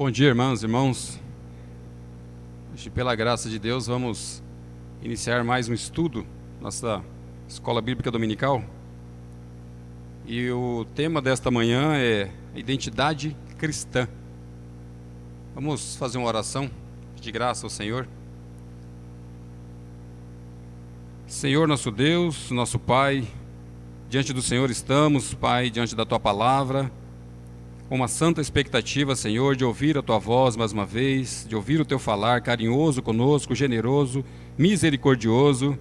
Bom dia, irmãs e irmãos. Hoje, pela graça de Deus, vamos iniciar mais um estudo, nossa Escola Bíblica Dominical. E o tema desta manhã é identidade cristã. Vamos fazer uma oração de graça ao Senhor. Senhor nosso Deus, nosso Pai, diante do Senhor estamos, Pai, diante da Tua Palavra, com uma santa expectativa, Senhor, de ouvir a Tua voz mais uma vez, de ouvir o Teu falar carinhoso conosco, generoso, misericordioso.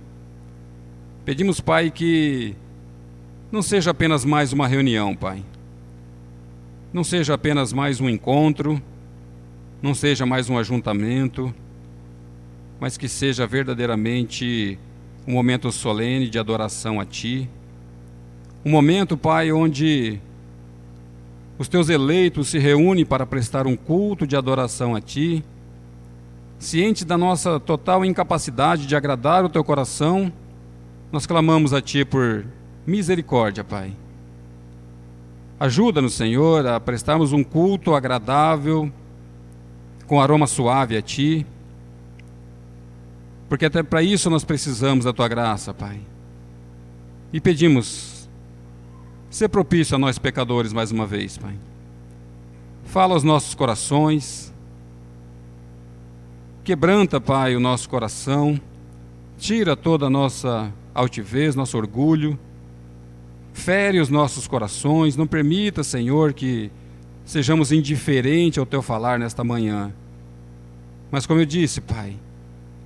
Pedimos, Pai, que não seja apenas mais uma reunião, Pai. Não seja apenas mais um encontro, não seja mais um ajuntamento, mas que seja verdadeiramente um momento solene de adoração a Ti. Um momento, Pai, onde os Teus eleitos se reúnem para prestar um culto de adoração a Ti, ciente da nossa total incapacidade de agradar o Teu coração, nós clamamos a Ti por misericórdia, Pai. Ajuda-nos, Senhor, a prestarmos um culto agradável, com aroma suave a Ti, porque até para isso nós precisamos da Tua graça, Pai. E pedimos, ser propício a nós pecadores mais uma vez, Pai. Fala aos nossos corações, quebranta, Pai, o nosso coração, tira toda a nossa altivez, nosso orgulho, fere os nossos corações, não permita, Senhor, que sejamos indiferentes ao Teu falar nesta manhã. Mas como eu disse, Pai,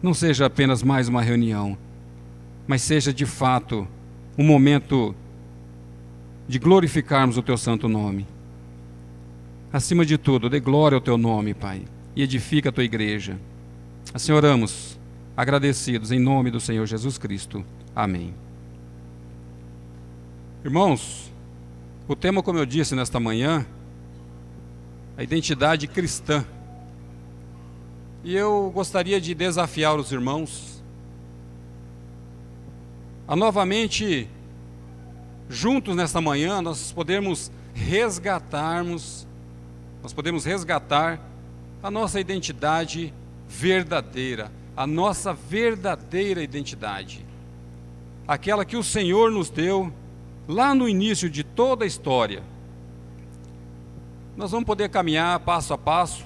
não seja apenas mais uma reunião, mas seja de fato um momento de glorificarmos o Teu santo nome. Acima de tudo, dê glória ao Teu nome, Pai, e edifica a Tua igreja. Assim oramos, agradecidos em nome do Senhor Jesus Cristo. Amém. Irmãos, o tema, como eu disse nesta manhã, a identidade cristã. E eu gostaria de desafiar os irmãos a novamente, juntos nesta manhã, nós podemos resgatar a nossa identidade verdadeira, a nossa verdadeira identidade, aquela que o Senhor nos deu lá no início de toda a história. Nós vamos poder caminhar passo a passo,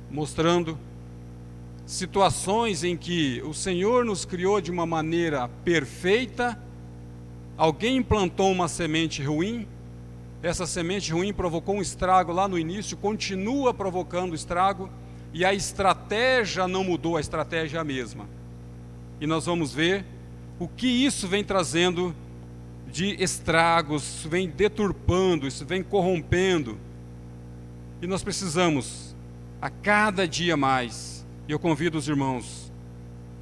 mostrando situações em que o Senhor nos criou de uma maneira perfeita. Alguém implantou uma semente ruim, essa semente ruim provocou um estrago lá no início, continua provocando estrago, e a estratégia não mudou, a estratégia é a mesma. E nós vamos ver o que isso vem trazendo de estragos, isso vem deturpando, isso vem corrompendo. E nós precisamos, a cada dia mais, e eu convido os irmãos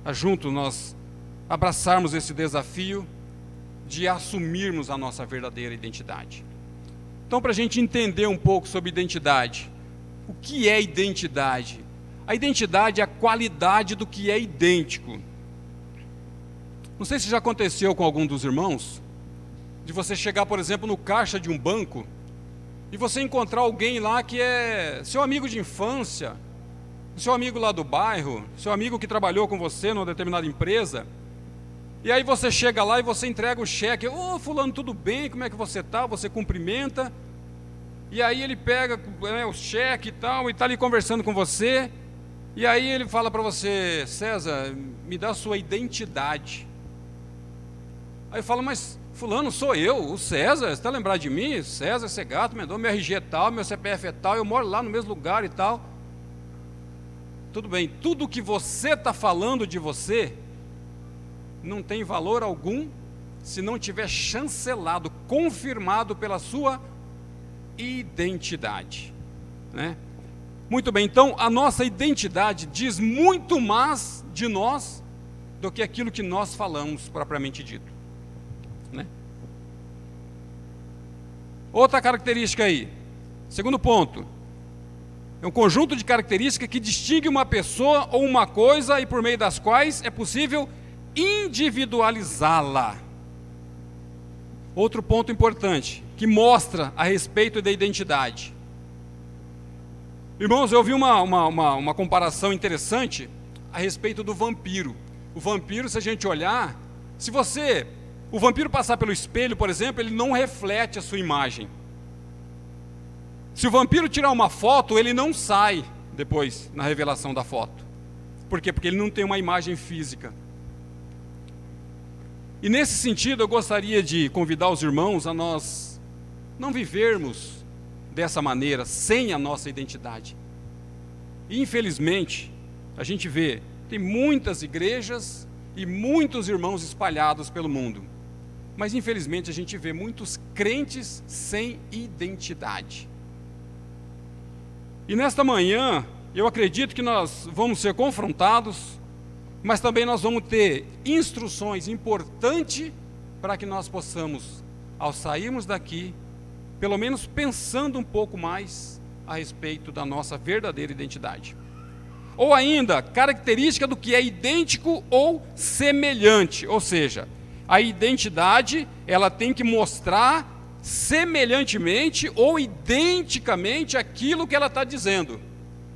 a junto nós abraçarmos esse desafio de assumirmos a nossa verdadeira identidade. Então, para a gente entender um pouco sobre identidade, o que é identidade? A identidade é a qualidade do que é idêntico. Não sei se já aconteceu com algum dos irmãos, de você chegar, por exemplo, no caixa de um banco, e você encontrar alguém lá que é seu amigo de infância, seu amigo lá do bairro, seu amigo que trabalhou com você numa determinada empresa. E aí você chega lá e você entrega o cheque. Ô, fulano, tudo bem? Como é que você está? Você cumprimenta. E aí ele pega o cheque e tal, e está ali conversando com você. E aí ele fala para você: César, me dá a sua identidade. Aí eu falo: mas fulano, sou eu, o César, você está lembrado de mim? César Segato, meu RG é tal, meu CPF é tal, eu moro lá no mesmo lugar e tal. Tudo bem, tudo que você está falando de você não tem valor algum se não tiver chancelado, confirmado pela sua identidade, né? Muito bem, então a nossa identidade diz muito mais de nós do que aquilo que nós falamos propriamente dito, né? Outra característica aí, segundo ponto, é um conjunto de características que distingue uma pessoa ou uma coisa e por meio das quais é possível individualizá-la. Outro ponto importante, que mostra a respeito da identidade. Irmãos, eu vi uma comparação interessante a respeito do vampiro. O vampiro, se a gente olhar, o vampiro passar pelo espelho, por exemplo, ele não reflete a sua imagem. Se o vampiro tirar uma foto, ele não sai depois na revelação da foto. Por quê? Porque ele não tem uma imagem física. E nesse sentido, eu gostaria de convidar os irmãos a nós não vivermos dessa maneira, sem a nossa identidade. E, infelizmente, a gente vê, tem muitas igrejas e muitos irmãos espalhados pelo mundo. Mas, infelizmente, a gente vê muitos crentes sem identidade. E nesta manhã, eu acredito que nós vamos ser confrontados, mas também nós vamos ter instruções importantes para que nós possamos, ao sairmos daqui, pelo menos pensando um pouco mais a respeito da nossa verdadeira identidade. Ou ainda, característica do que é idêntico ou semelhante, ou seja, a identidade, ela tem que mostrar semelhantemente ou identicamente aquilo que ela está dizendo.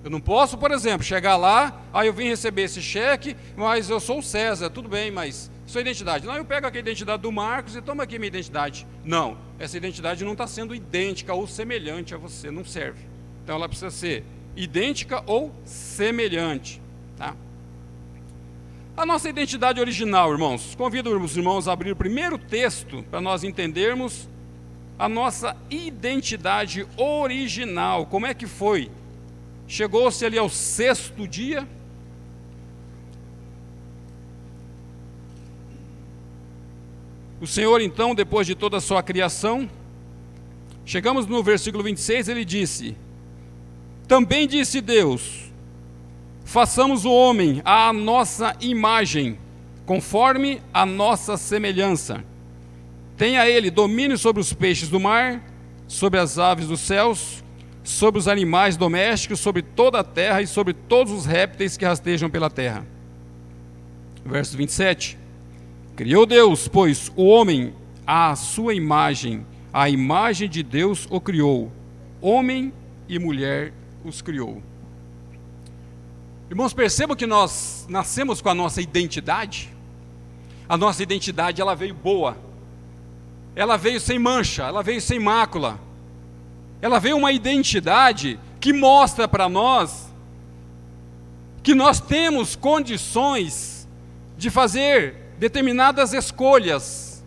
Eu não posso, por exemplo, chegar lá, eu vim receber esse cheque, mas eu sou o César, tudo bem, mas sua identidade. Não, eu pego aqui a identidade do Marcos e toma aqui minha identidade. Não, essa identidade não está sendo idêntica ou semelhante a você, não serve. Então ela precisa ser idêntica ou semelhante. Tá? A nossa identidade original, irmãos, convido os irmãos a abrir o primeiro texto para nós entendermos a nossa identidade original. Como é que foi? Chegou-se ali ao 6º dia. O Senhor, então, depois de toda a sua criação, chegamos no versículo 26, ele disse: também disse Deus, façamos o homem à nossa imagem, conforme a nossa semelhança. Tenha ele domínio sobre os peixes do mar, sobre as aves dos céus, sobre os animais domésticos, sobre toda a terra e sobre todos os répteis que rastejam pela terra. Verso 27. Criou Deus, pois, o homem à sua imagem, a imagem de Deus o criou, homem e mulher os criou. Irmãos, percebam que nós nascemos com a nossa identidade. A nossa identidade, ela veio boa. Ela veio sem mancha, ela veio sem mácula. Ela veio uma identidade que mostra para nós que nós temos condições de fazer determinadas escolhas,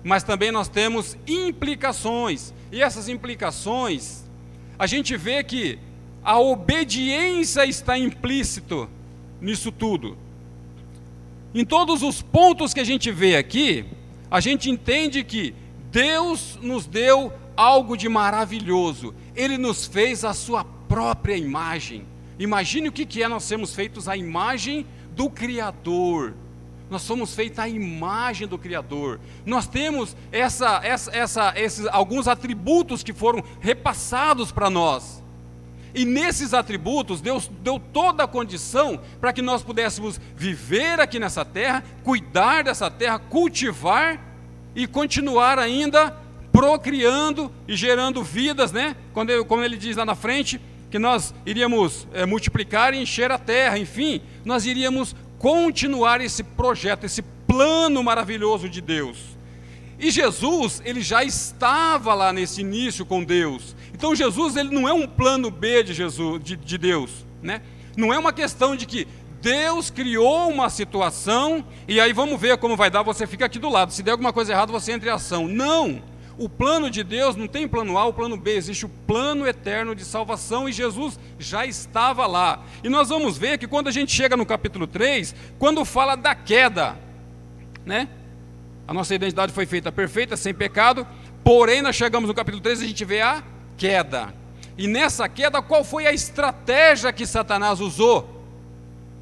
mas também nós temos implicações, e essas implicações, a gente vê que a obediência está implícito nisso tudo. Em todos os pontos que a gente vê aqui, a gente entende que Deus nos deu algo de maravilhoso. Ele nos fez a sua própria imagem. Imagine o que é nós sermos feitos à imagem do Criador. Nós somos feitos à imagem do Criador. Nós temos esses alguns atributos que foram repassados para nós. E nesses atributos, Deus deu toda a condição para que nós pudéssemos viver aqui nessa terra, cuidar dessa terra, cultivar e continuar ainda procriando e gerando vidas, né? Como ele diz lá na frente, que nós iríamos multiplicar e encher a terra, enfim, nós iríamos continuar esse projeto, esse plano maravilhoso de Deus. E Jesus, ele já estava lá nesse início com Deus. Então Jesus, ele não é um plano B de Deus, né? Não é uma questão de que Deus criou uma situação e aí vamos ver como vai dar, você fica aqui do lado, se der alguma coisa errada você entra em ação. Não, o plano de Deus não tem plano A ou plano B, existe o plano eterno de salvação e Jesus já estava lá. E nós vamos ver que quando a gente chega no capítulo 3, quando fala da queda, né? A nossa identidade foi feita perfeita, sem pecado, porém nós chegamos no capítulo 3 e a gente vê a queda. E nessa queda, qual foi a estratégia que Satanás usou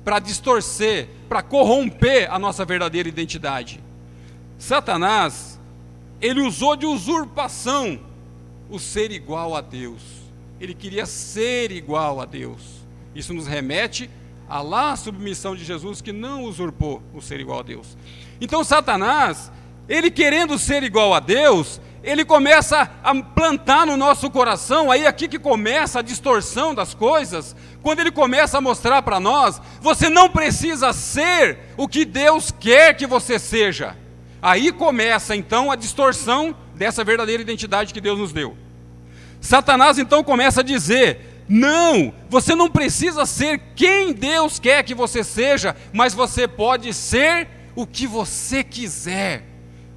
para distorcer, para corromper a nossa verdadeira identidade? Satanás, ele usou de usurpação o ser igual a Deus. Ele queria ser igual a Deus. Isso nos remete à lá submissão de Jesus, que não usurpou o ser igual a Deus. Então Satanás, ele querendo ser igual a Deus, ele começa a plantar no nosso coração, aí aqui que começa a distorção das coisas, quando ele começa a mostrar para nós, você não precisa ser o que Deus quer que você seja. Aí começa então a distorção dessa verdadeira identidade que Deus nos deu. Satanás então começa a dizer: não, você não precisa ser quem Deus quer que você seja, mas você pode ser o que você quiser.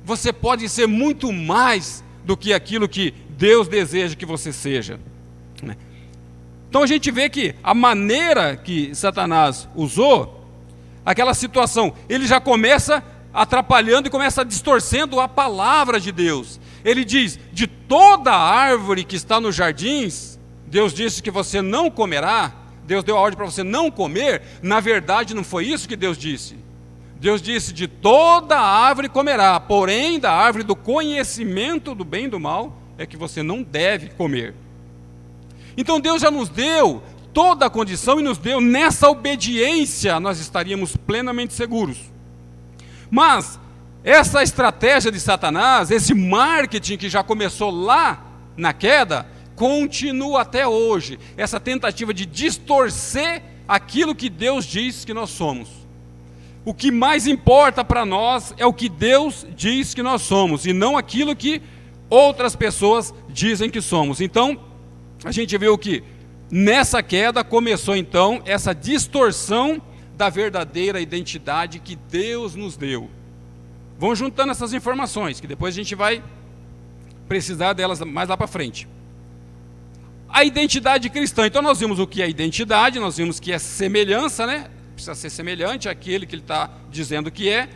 Você pode ser muito mais do que aquilo que Deus deseja que você seja. Então a gente vê que a maneira que Satanás usou, aquela situação, ele já começa atrapalhando e começa distorcendo a palavra de Deus. Ele diz: de toda árvore que está nos jardins, Deus disse que você não comerá, Deus deu a ordem para você não comer. Na verdade não foi isso que Deus disse. Deus disse: de toda árvore comerá, porém da árvore do conhecimento do bem e do mal é que você não deve comer. Então Deus já nos deu toda a condição e nos deu, nessa obediência nós estaríamos plenamente seguros. Mas essa estratégia de Satanás, esse marketing que já começou lá na queda, continua até hoje, essa tentativa de distorcer aquilo que Deus diz que nós somos. O que mais importa para nós é o que Deus diz que nós somos, e não aquilo que outras pessoas dizem que somos. Então, a gente viu que nessa queda começou então essa distorção da verdadeira identidade que Deus nos deu. Vamos juntando essas informações, que depois a gente vai precisar delas mais lá para frente. A identidade cristã. Então nós vimos o que é identidade, nós vimos que é semelhança, né? Precisa ser semelhante àquele que ele está dizendo que é.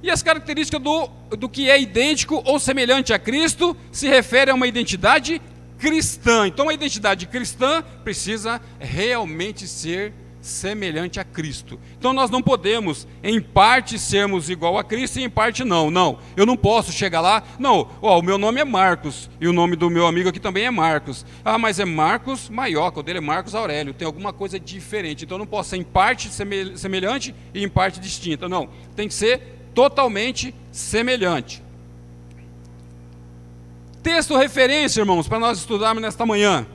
E as características do que é idêntico ou semelhante a Cristo se refere a uma identidade cristã. Então a identidade cristã precisa realmente ser semelhante a Cristo. Então nós não podemos em parte sermos igual a Cristo e em parte não. Não, eu não posso chegar lá, não, o meu nome é Marcos e o nome do meu amigo aqui também é Marcos. Ah, mas é Marcos Maioca, o dele é Marcos Aurélio, tem alguma coisa diferente. Então eu não posso ser em parte semelhante e em parte distinta. Não, tem que ser totalmente semelhante. Texto referência, irmãos, para nós estudarmos nesta manhã.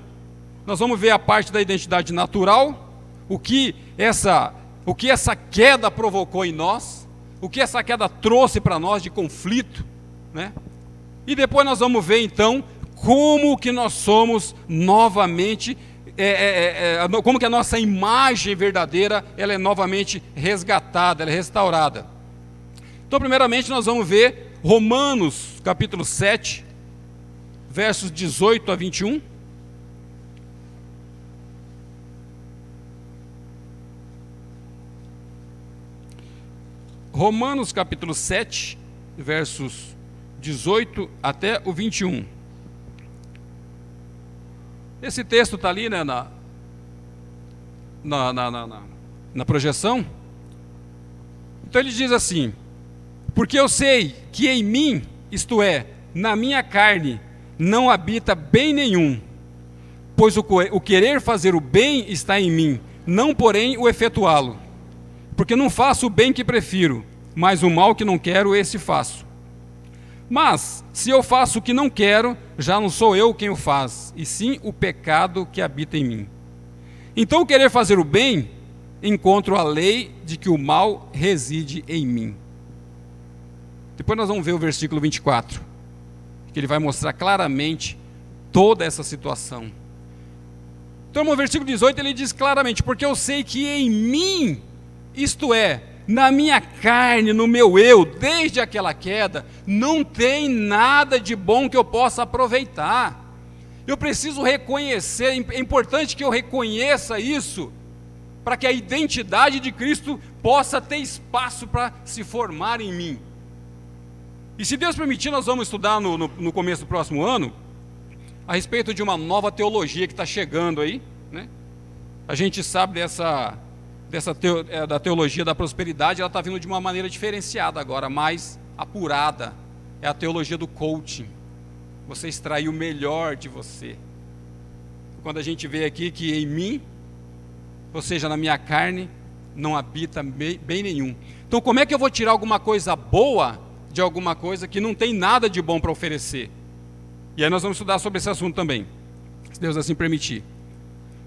Nós vamos ver a parte da identidade natural, o que essa queda provocou em nós, o que essa queda trouxe para nós de conflito, né? E depois nós vamos ver então como que nós somos novamente, como que a nossa imagem verdadeira ela é novamente resgatada, ela é restaurada. Então primeiramente nós vamos ver Romanos capítulo 7, versos 18 a 21. Romanos capítulo 7, versos 18 até o 21. Esse texto está ali, né, na projeção. Então ele diz assim: porque eu sei que em mim, isto é, na minha carne, não habita bem nenhum, pois o querer fazer o bem está em mim, não porém o efetuá-lo. Porque não faço o bem que prefiro, mas o mal que não quero, esse faço. Mas, se eu faço o que não quero, já não sou eu quem o faz, e sim o pecado que habita em mim. Então, o querer fazer o bem, encontro a lei de que o mal reside em mim. Depois nós vamos ver o versículo 24, que ele vai mostrar claramente toda essa situação. Então, no versículo 18, ele diz claramente: porque eu sei que em mim, isto é, na minha carne, no meu eu, desde aquela queda, não tem nada de bom que eu possa aproveitar. Eu preciso reconhecer, é importante que eu reconheça isso, para que a identidade de Cristo possa ter espaço para se formar em mim. E se Deus permitir, nós vamos estudar no começo do próximo ano, a respeito de uma nova teologia que está chegando aí, né? A gente sabe da teologia da prosperidade, ela está vindo de uma maneira diferenciada agora, mais apurada. É a teologia do coaching. Você extrair o melhor de você. Quando a gente vê aqui que em mim, ou seja, na minha carne, não habita bem nenhum. Então como é que eu vou tirar alguma coisa boa de alguma coisa que não tem nada de bom para oferecer. E aí nós vamos estudar sobre esse assunto também, se Deus assim permitir.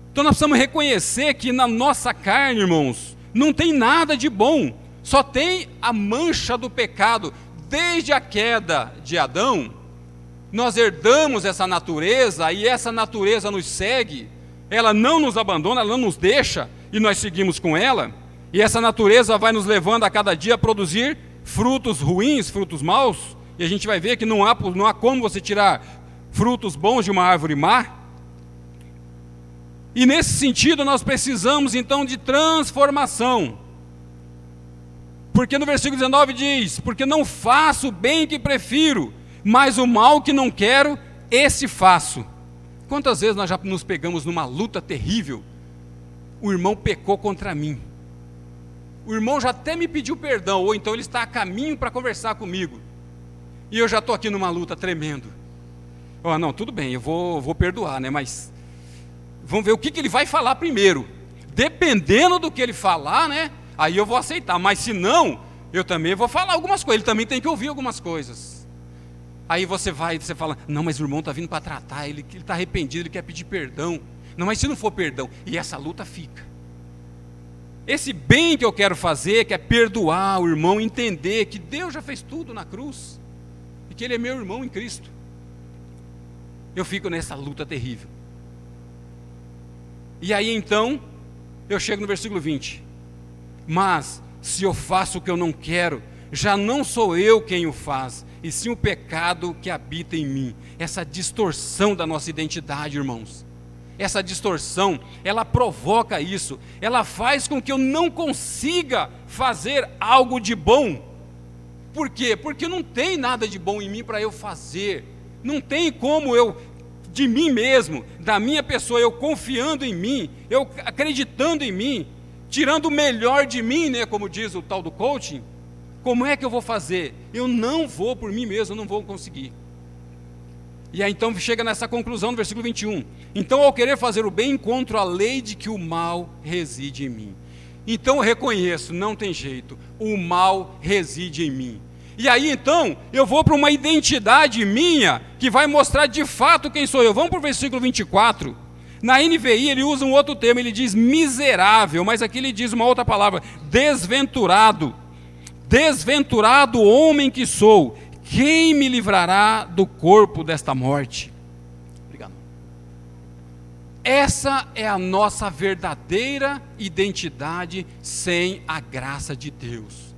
Então nós precisamos reconhecer que na nossa carne, irmãos, não tem nada de bom, só tem a mancha do pecado. Desde a queda de Adão, nós herdamos essa natureza, e essa natureza nos segue, ela não nos abandona, ela não nos deixa, e nós seguimos com ela, e essa natureza vai nos levando a cada dia a produzir frutos ruins, frutos maus, e a gente vai ver que não há como você tirar frutos bons de uma árvore má. E nesse sentido nós precisamos então de transformação, porque no versículo 19 diz: porque não faço o bem que prefiro, mas o mal que não quero, esse faço. Quantas vezes nós já nos pegamos numa luta terrível? O irmão pecou contra mim, o irmão já até me pediu perdão, ou então ele está a caminho para conversar comigo, e eu já estou aqui numa luta tremendo. Não, tudo bem, eu vou perdoar, né? Mas vamos ver o que ele vai falar primeiro. Dependendo do que ele falar, né? Aí eu vou aceitar, mas se não, eu também vou falar algumas coisas, ele também tem que ouvir algumas coisas. Aí você fala: não, mas o irmão está vindo para tratar, ele está arrependido, ele quer pedir perdão. Não, mas se não for perdão, e essa luta fica. Esse bem que eu quero fazer, que é perdoar o irmão, entender que Deus já fez tudo na cruz, e que ele é meu irmão em Cristo, eu fico nessa luta terrível. E aí então, eu chego no versículo 20. Mas, se eu faço o que eu não quero, já não sou eu quem o faz, e sim o pecado que habita em mim. Essa distorção da nossa identidade, irmãos, essa distorção, ela provoca isso, ela faz com que eu não consiga fazer algo de bom. Por quê? Porque não tem nada de bom em mim para eu fazer, não tem como eu, de mim mesmo, da minha pessoa, eu confiando em mim, eu acreditando em mim, tirando o melhor de mim, né, como diz o tal do coaching. Como é que eu vou fazer? Eu não vou por mim mesmo, eu não vou conseguir. E aí então chega nessa conclusão no versículo 21. Então, ao querer fazer o bem, encontro a lei de que o mal reside em mim. Então eu reconheço, não tem jeito, o mal reside em mim. E aí então, eu vou para uma identidade minha, que vai mostrar de fato quem sou eu. Vamos para o versículo 24. Na NVI ele usa um outro termo, ele diz miserável, mas aqui ele diz uma outra palavra: desventurado. Desventurado homem que sou, quem me livrará do corpo desta morte? Obrigado. Essa é a nossa verdadeira identidade sem a graça de Deus.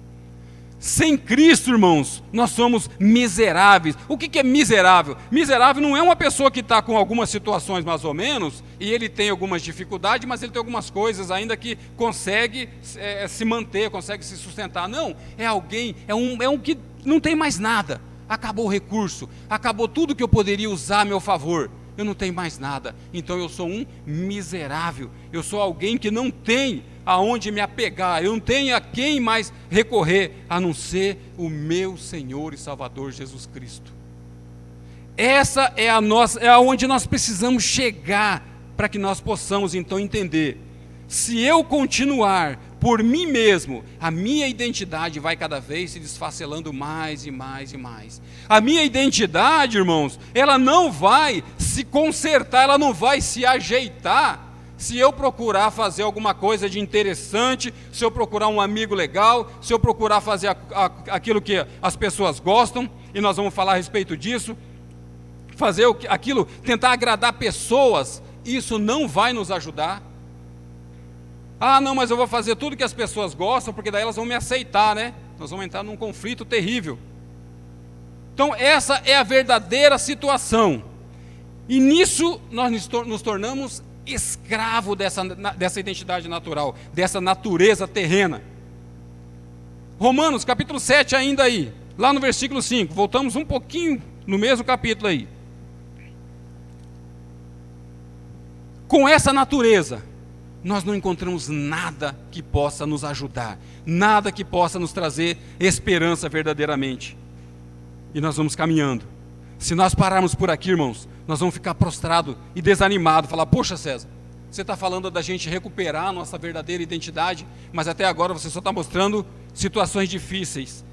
Sem Cristo, irmãos, nós somos miseráveis. O que é miserável? Miserável não é uma pessoa que está com algumas situações mais ou menos, e ele tem algumas dificuldades, mas ele tem algumas coisas ainda que consegue se manter, consegue se sustentar. Não, é alguém, é um que não tem mais nada. Acabou o recurso, acabou tudo que eu poderia usar a meu favor. Eu não tenho mais nada, então eu sou um miserável. Eu sou alguém que não tem aonde me apegar, eu não tenho a quem mais recorrer, a não ser o meu Senhor e Salvador Jesus Cristo. Essa é aonde nós precisamos chegar, para que nós possamos então entender: se eu continuar por mim mesmo, a minha identidade vai cada vez se desfacelando mais e mais e mais. A minha identidade, irmãos, ela não vai se consertar, ela não vai se ajeitar, se eu procurar fazer alguma coisa de interessante, se eu procurar um amigo legal, se eu procurar fazer aquilo que as pessoas gostam, e nós vamos falar a respeito disso, fazer aquilo, tentar agradar pessoas, isso não vai nos ajudar. Não, mas eu vou fazer tudo que as pessoas gostam, porque daí elas vão me aceitar, né? Nós vamos entrar num conflito terrível. Então essa é a verdadeira situação, e nisso nós nos tornamos escravo dessa identidade natural, dessa natureza terrena. Romanos capítulo 7 ainda aí, lá no versículo 5, voltamos um pouquinho no mesmo capítulo aí. Com essa natureza, nós não encontramos nada que possa nos ajudar, nada que possa nos trazer esperança verdadeiramente. E nós vamos caminhando. Se nós pararmos por aqui, irmãos, nós vamos ficar prostrados e desanimados, falar: poxa, César, você está falando da gente recuperar a nossa verdadeira identidade, mas até agora você só está mostrando situações difíceis.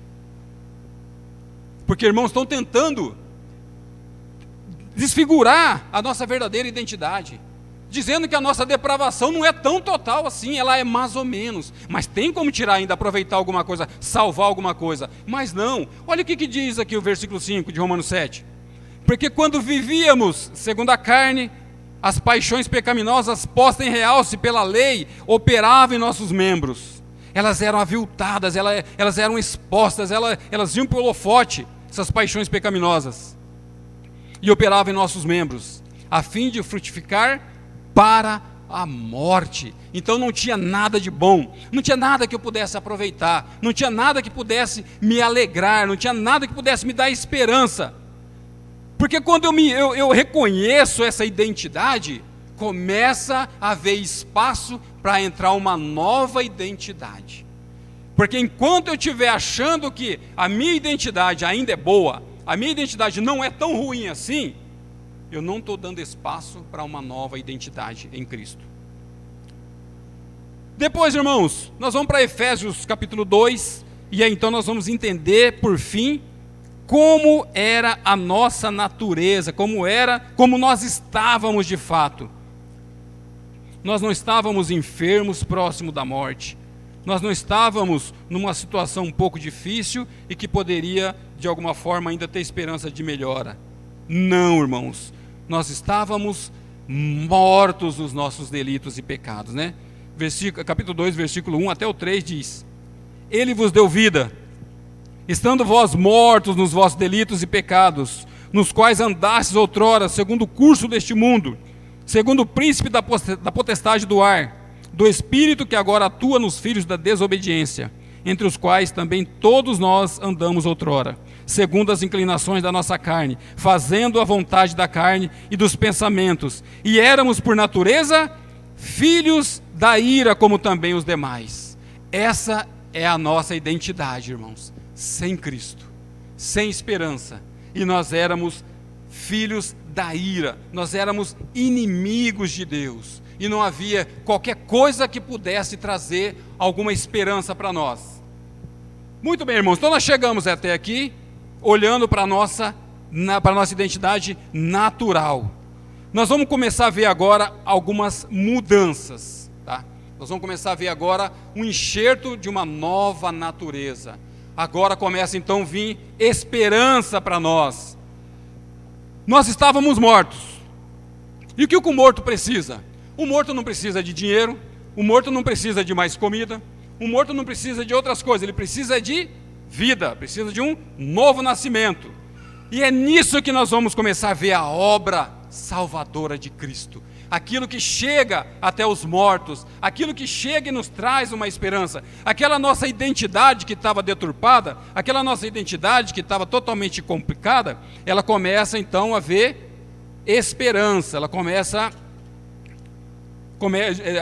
Porque, irmãos, estão tentando desfigurar a nossa verdadeira identidade, dizendo que a nossa depravação não é tão total assim, ela é mais ou menos, mas tem como tirar ainda, aproveitar alguma coisa, salvar alguma coisa, mas não. Olha o que diz aqui o versículo 5 de Romanos 7, porque quando vivíamos segundo a carne, as paixões pecaminosas postas em realce pela lei, operavam em nossos membros, elas eram aviltadas, elas eram expostas, elas iam para o holofote, essas paixões pecaminosas, e operavam em nossos membros, a fim de frutificar para a morte. Então não tinha nada de bom, não tinha nada que eu pudesse aproveitar, não tinha nada que pudesse me alegrar, não tinha nada que pudesse me dar esperança, porque quando eu reconheço essa identidade, começa a haver espaço para entrar uma nova identidade, porque enquanto eu estiver achando que a minha identidade ainda é boa, a minha identidade não é tão ruim assim, eu não estou dando espaço para uma nova identidade em Cristo. Depois, irmãos, nós vamos para Efésios capítulo 2, e aí então nós vamos entender, por fim, como era a nossa natureza, como nós estávamos de fato. Nós não estávamos enfermos próximo da morte, nós não estávamos numa situação um pouco difícil e que poderia, de alguma forma, ainda ter esperança de melhora. Não, irmãos, nós estávamos mortos nos nossos delitos e pecados, né? Capítulo 2, versículo 1 até o 3 diz: Ele vos deu vida, estando vós mortos nos vossos delitos e pecados, nos quais andastes outrora, segundo o curso deste mundo, segundo o príncipe da potestade do ar, do espírito que agora atua nos filhos da desobediência, entre os quais também todos nós andamos outrora, segundo as inclinações da nossa carne, fazendo a vontade da carne e dos pensamentos, e éramos por natureza filhos da ira, como também os demais. Essa é a nossa identidade, irmãos, sem Cristo, sem esperança, e nós éramos filhos da ira, nós éramos inimigos de Deus, e não havia qualquer coisa que pudesse trazer alguma esperança para nós. Muito bem, irmãos, então nós chegamos até aqui, olhando para a nossa identidade natural. Nós vamos começar a ver agora algumas mudanças, tá? Nós vamos começar a ver agora um enxerto de uma nova natureza. Agora começa então a vir esperança para nós. Nós estávamos mortos. E o que o morto precisa? O morto não precisa de dinheiro, o morto não precisa de mais comida, o morto não precisa de outras coisas, ele precisa de vida, precisa de um novo nascimento. E é nisso que nós vamos começar a ver a obra salvadora de Cristo. Aquilo que chega até os mortos, aquilo que chega e nos traz uma esperança, aquela nossa identidade que estava deturpada, aquela nossa identidade que estava totalmente complicada, ela começa então a ver esperança,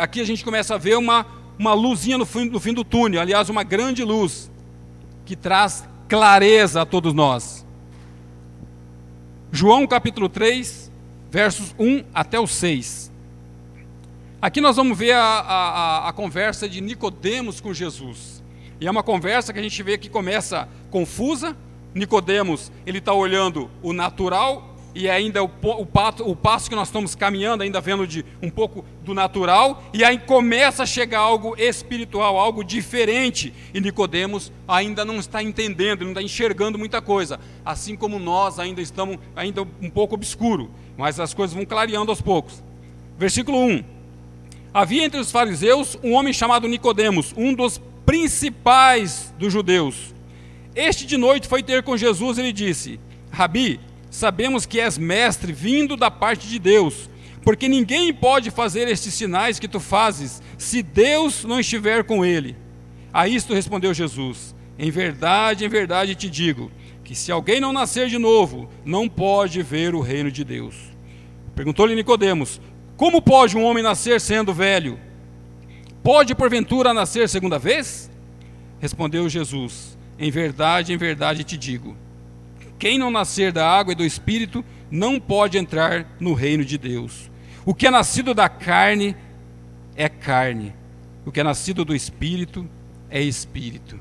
aqui a gente começa a ver uma luzinha no fim do túnel, aliás, uma grande luz, que traz clareza a todos nós. João capítulo 3, versos 1 até o 6. Aqui nós vamos ver a conversa de Nicodemos com Jesus. E é uma conversa que a gente vê que começa confusa. Nicodemos, ele está olhando o natural, e ainda o passo que nós estamos caminhando, ainda vendo de um pouco do natural, e aí começa a chegar algo espiritual, algo diferente, e Nicodemos ainda não está entendendo, não está enxergando muita coisa, assim como nós ainda estamos um pouco obscuro, mas as coisas vão clareando aos poucos. Versículo 1: Havia entre os fariseus um homem chamado Nicodemos, um dos principais dos judeus. Este de noite foi ter com Jesus e lhe disse: Rabi, sabemos que és mestre vindo da parte de Deus, porque ninguém pode fazer estes sinais que tu fazes, se Deus não estiver com ele. A isto respondeu Jesus: em verdade te digo, que se alguém não nascer de novo, não pode ver o reino de Deus. Perguntou-lhe Nicodemos: como pode um homem nascer sendo velho? Pode porventura nascer segunda vez? Respondeu Jesus: em verdade te digo, quem não nascer da água e do Espírito não pode entrar no reino de Deus. O que é nascido da carne é carne, o que é nascido do Espírito é Espírito.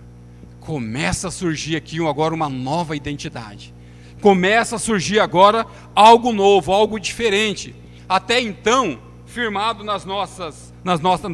começa a surgir aqui agora uma nova identidade. Começa a surgir agora algo novo, algo diferente. Até então, firmado na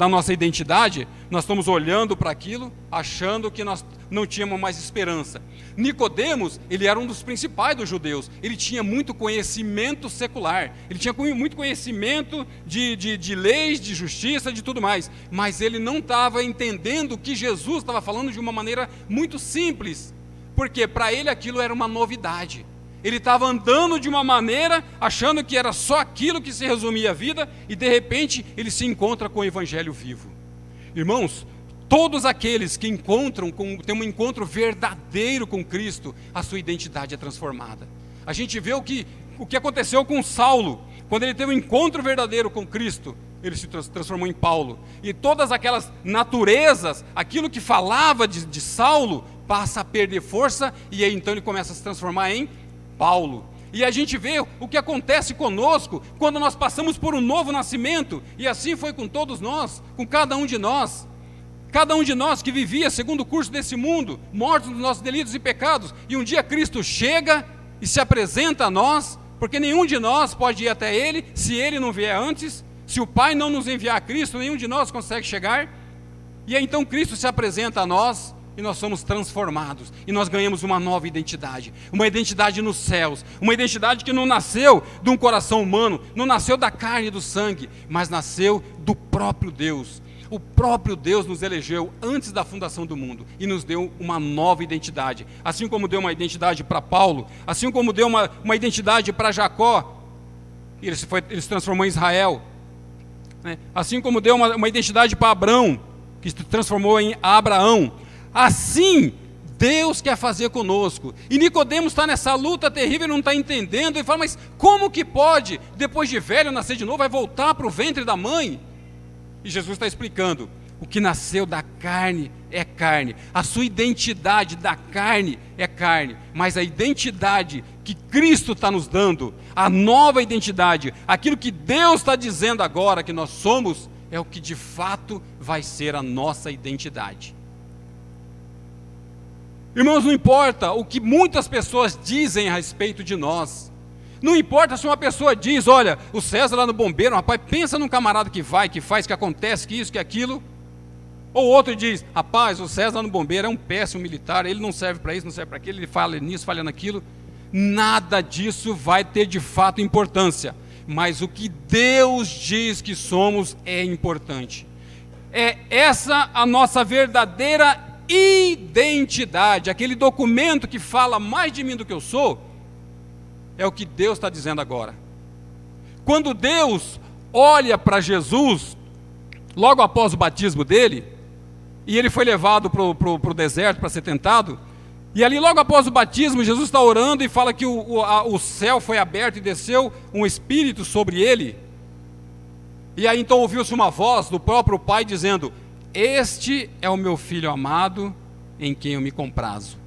nossa identidade, nós estamos olhando para aquilo, achando que nós não tínhamos mais esperança. Nicodemos, ele era um dos principais dos judeus. Ele tinha muito conhecimento secular. Ele tinha muito conhecimento de leis, de justiça, de tudo mais. Mas ele não estava entendendo que Jesus estava falando de uma maneira muito simples. Porque para ele aquilo era uma novidade. Ele estava andando de uma maneira, achando que era só aquilo que se resumia a vida, e de repente ele se encontra com o Evangelho vivo. Irmãos, todos aqueles que têm um encontro verdadeiro com Cristo, a sua identidade é transformada. A gente vê o que aconteceu com Saulo, quando ele teve um encontro verdadeiro com Cristo, ele se transformou em Paulo. E todas aquelas naturezas, aquilo que falava de Saulo, passa a perder força, e aí então ele começa a se transformar em Paulo. E a gente vê o que acontece conosco quando nós passamos por um novo nascimento, e assim foi com todos nós, com cada um de nós. Cada um de nós que vivia segundo o curso desse mundo, mortos nos nossos delitos e pecados, e um dia Cristo chega e se apresenta a nós, porque nenhum de nós pode ir até Ele, se Ele não vier antes. Se o Pai não nos enviar a Cristo, nenhum de nós consegue chegar. E aí então Cristo se apresenta a nós, e nós somos transformados, e nós ganhamos uma nova identidade, uma identidade nos céus, uma identidade que não nasceu de um coração humano, não nasceu da carne e do sangue, mas nasceu do próprio Deus. O próprio Deus nos elegeu antes da fundação do mundo, e nos deu uma nova identidade, assim como deu uma identidade para Paulo, assim como deu uma identidade para Jacó, ele se transformou em Israel, né? Assim como deu uma identidade para Abrão, que se transformou em Abraão. Assim Deus quer fazer conosco. E Nicodemos está nessa luta terrível, ele não está entendendo, ele fala, mas como que pode, depois de velho, nascer de novo, vai voltar para o ventre da mãe? E Jesus está explicando, o que nasceu da carne é carne, a sua identidade da carne é carne, mas a identidade que Cristo está nos dando, a nova identidade, aquilo que Deus está dizendo agora que nós somos, é o que de fato vai ser a nossa identidade. Irmãos, não importa o que muitas pessoas dizem a respeito de nós. Não importa se uma pessoa diz, olha, o César lá no bombeiro, rapaz, pensa num camarada que vai, que faz, que acontece, que isso, que aquilo. Ou outro diz, rapaz, o César lá no bombeiro é um péssimo militar, ele não serve para isso, não serve para aquilo, ele fala nisso, fala naquilo. Nada disso vai ter de fato importância. Mas o que Deus diz que somos é importante. É essa a nossa verdadeira identidade, aquele documento que fala mais de mim do que eu sou, é o que Deus está dizendo agora. Quando Deus olha para Jesus, logo após o batismo dele, e ele foi levado para o deserto para ser tentado, e ali logo após o batismo, Jesus está orando e fala que o céu foi aberto e desceu um Espírito sobre ele, e aí então ouviu-se uma voz do próprio Pai dizendo, este é o meu Filho amado, em quem eu me comprazo.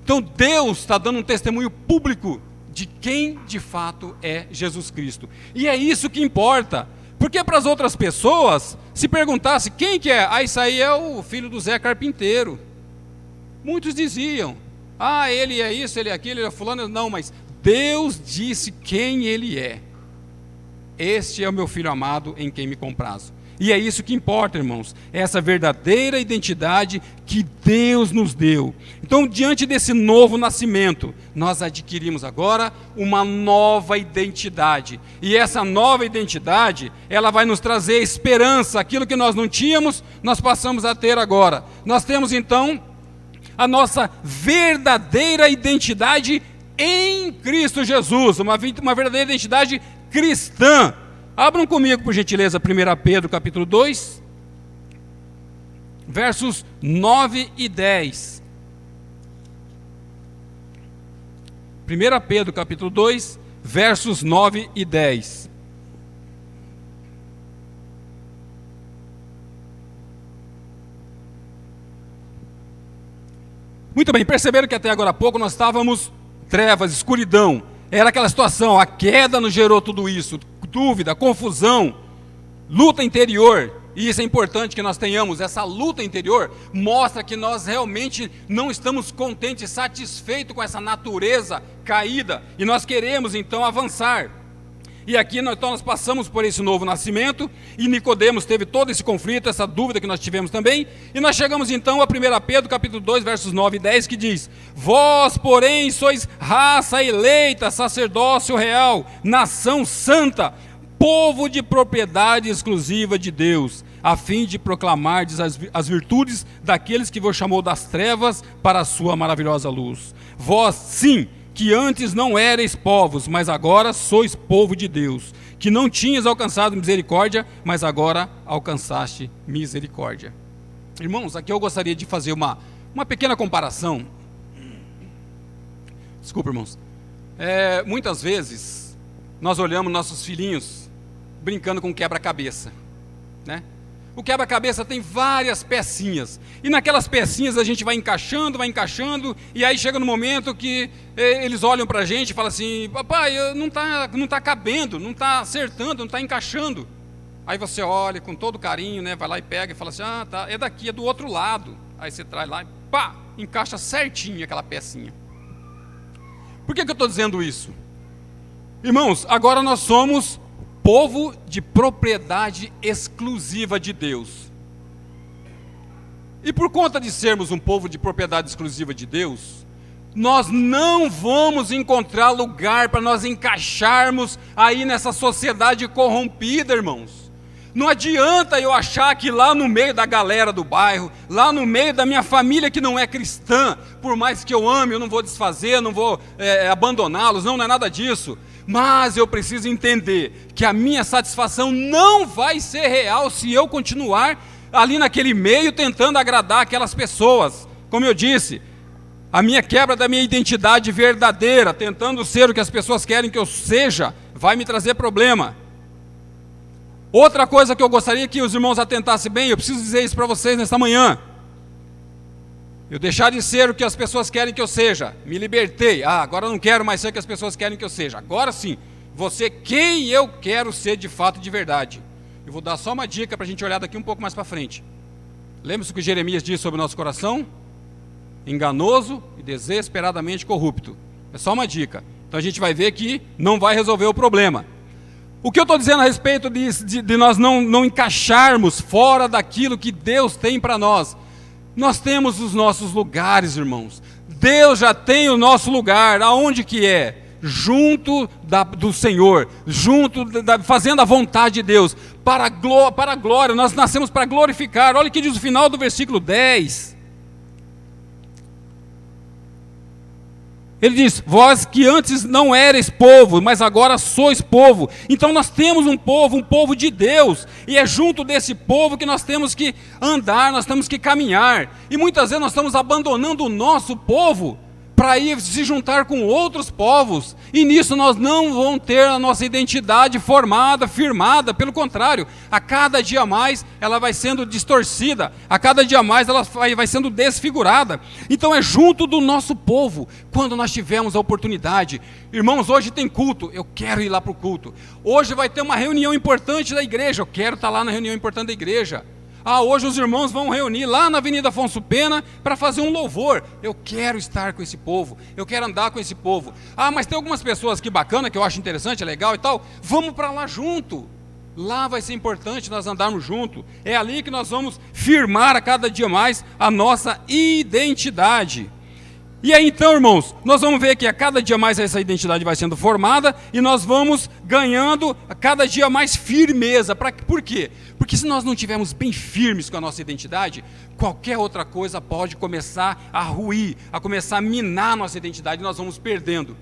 Então Deus está dando um testemunho público de quem de fato é Jesus Cristo. E é isso que importa. Porque para as outras pessoas, se perguntasse quem que é, isso aí é o filho do Zé Carpinteiro. Muitos diziam, ele é isso, ele é aquilo, ele é fulano. Não, mas Deus disse quem ele é. Este é o meu Filho amado, em quem me comprazo. E é isso que importa, irmãos, essa verdadeira identidade que Deus nos deu. Então, diante desse novo nascimento, nós adquirimos agora uma nova identidade. E essa nova identidade, ela vai nos trazer esperança, aquilo que nós não tínhamos, nós passamos a ter agora. Nós temos então a nossa verdadeira identidade em Cristo Jesus, uma verdadeira identidade cristã. Abram comigo, por gentileza, 1 Pedro capítulo 2, versos 9 e 10. 1 Pedro capítulo 2, versos 9 e 10. Muito bem, perceberam que até agora há pouco nós estávamos trevas, escuridão. Era aquela situação, a queda nos gerou tudo isso. Dúvida, confusão, luta interior. e isso é importante que nós tenhamos, essa luta interior, mostra que nós realmente não estamos contentes, satisfeitos com essa natureza caída, e nós queremos então avançar. E aqui então nós passamos por esse novo nascimento, e Nicodemos teve todo esse conflito, essa dúvida que nós tivemos também, e nós chegamos então a 1 Pedro capítulo 2, versos 9 e 10, que diz: vós, porém, sois raça eleita, sacerdócio real, nação santa, povo de propriedade exclusiva de Deus, a fim de proclamardes as virtudes daqueles que vos chamou das trevas para a sua maravilhosa luz. Vós, sim, que antes não erais povos, mas agora sois povo de Deus, que não tinhas alcançado misericórdia, mas agora alcançaste misericórdia. Irmãos, aqui eu gostaria de fazer uma pequena comparação. Desculpa, irmãos. Muitas vezes, nós olhamos nossos filhinhos brincando com quebra-cabeça, né? O quebra-cabeça tem várias pecinhas, e naquelas pecinhas a gente vai encaixando, e aí chega no momento que eles olham para a gente e falam assim: papai, não tá cabendo, não está acertando, não está encaixando. Aí você olha com todo carinho, né? Vai lá e pega e fala assim: ah, tá, é daqui, é do outro lado. Aí você traz lá e pá, encaixa certinho aquela pecinha. Por que eu estou dizendo isso? Irmãos, agora nós somos povo de propriedade exclusiva de Deus. E por conta de sermos um povo de propriedade exclusiva de Deus, nós não vamos encontrar lugar para nós encaixarmos aí nessa sociedade corrompida, irmãos. Não adianta eu achar que lá no meio da galera do bairro, lá no meio da minha família que não é cristã, por mais que eu ame, eu não vou desfazer, não vou abandoná-los, não é nada disso. Mas eu preciso entender que a minha satisfação não vai ser real se eu continuar ali naquele meio tentando agradar aquelas pessoas. Como eu disse, a minha quebra da minha identidade verdadeira, tentando ser o que as pessoas querem que eu seja, vai me trazer problema. Outra coisa que eu gostaria que os irmãos atentassem bem, eu preciso dizer isso para vocês nesta manhã. Eu deixar de ser o que as pessoas querem que eu seja, me libertei, agora eu não quero mais ser o que as pessoas querem que eu seja, agora sim, vou ser quem eu quero ser de fato e de verdade. Eu vou dar só uma dica para a gente olhar daqui um pouco mais para frente. Lembra-se o que Jeremias diz sobre o nosso coração? Enganoso e desesperadamente corrupto. É só uma dica. Então a gente vai ver que não vai resolver o problema. O que eu estou dizendo a respeito de nós não encaixarmos fora daquilo que Deus tem para nós? Nós temos os nossos lugares, irmãos. Deus já tem o nosso lugar. Aonde que é? Junto do Senhor, fazendo a vontade de Deus, para a glória. Nós nascemos para glorificar. Olha o que diz o final do versículo 10. Ele diz: vós que antes não erais povo, mas agora sois povo. Então nós temos um povo de Deus, e é junto desse povo que nós temos que andar, nós temos que caminhar. E muitas vezes nós estamos abandonando o nosso povo para ir se juntar com outros povos, e nisso nós não vamos ter a nossa identidade formada, firmada. Pelo contrário, a cada dia mais ela vai sendo distorcida, a cada dia mais ela vai sendo desfigurada. Então é junto do nosso povo, quando nós tivermos a oportunidade. Irmãos, hoje tem culto, eu quero ir lá para o culto. Hoje vai ter uma reunião importante da igreja, eu quero estar lá na reunião importante da igreja. Hoje os irmãos vão reunir lá na Avenida Afonso Pena para fazer um louvor. Eu quero estar com esse povo, eu quero andar com esse povo. Mas tem algumas pessoas que bacana, que eu acho interessante, é legal e tal. Vamos para lá junto. Lá vai ser importante nós andarmos junto. É ali que nós vamos firmar a cada dia mais a nossa identidade. E aí então, irmãos, nós vamos ver que a cada dia mais essa identidade vai sendo formada e nós vamos ganhando a cada dia mais firmeza. Por quê? Porque se nós não estivermos bem firmes com a nossa identidade, qualquer outra coisa pode começar a ruir, a começar a minar a nossa identidade e nós vamos perdendo.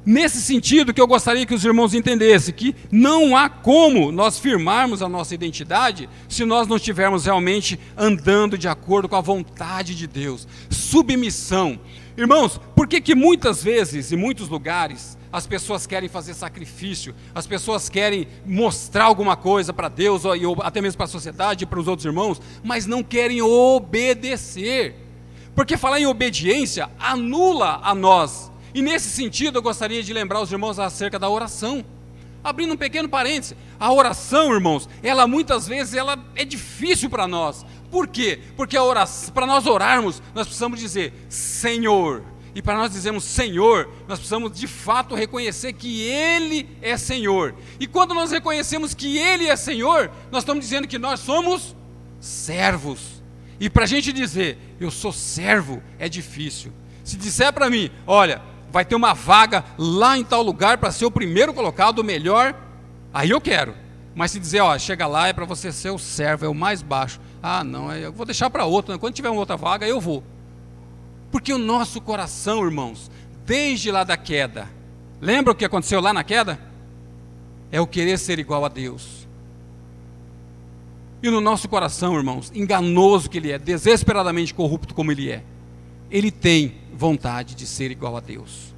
Nesse sentido que eu gostaria que os irmãos entendessem, que não há como nós firmarmos a nossa identidade se nós não estivermos realmente andando de acordo com a vontade de Deus. Submissão. Irmãos, por que muitas vezes, em muitos lugares, as pessoas querem fazer sacrifício, as pessoas querem mostrar alguma coisa para Deus, ou até mesmo para a sociedade e para os outros irmãos, mas não querem obedecer? Porque falar em obediência anula a nós. E nesse sentido eu gostaria de lembrar os irmãos acerca da oração. Abrindo um pequeno parêntese, a oração, irmãos, ela muitas vezes ela é difícil para nós. Por quê? Porque a oração, para nós orarmos, nós precisamos dizer Senhor. E para nós dizermos Senhor, nós precisamos de fato reconhecer que Ele é Senhor. E quando nós reconhecemos que Ele é Senhor, nós estamos dizendo que nós somos servos. E para a gente dizer, eu sou servo, é difícil. Se disser para mim, olha, vai ter uma vaga lá em tal lugar para ser o primeiro colocado, o melhor, aí eu quero. Mas se dizer, ó, chega lá é para você ser o servo, é o mais baixo. Ah, não, eu vou deixar para outro, né? Quando tiver uma outra vaga, eu vou. Porque o nosso coração, irmãos, desde lá da queda, lembra o que aconteceu lá na queda? É o querer ser igual a Deus. E no nosso coração, irmãos, enganoso que ele é, desesperadamente corrupto como ele é, ele tem vontade de ser igual a Deus.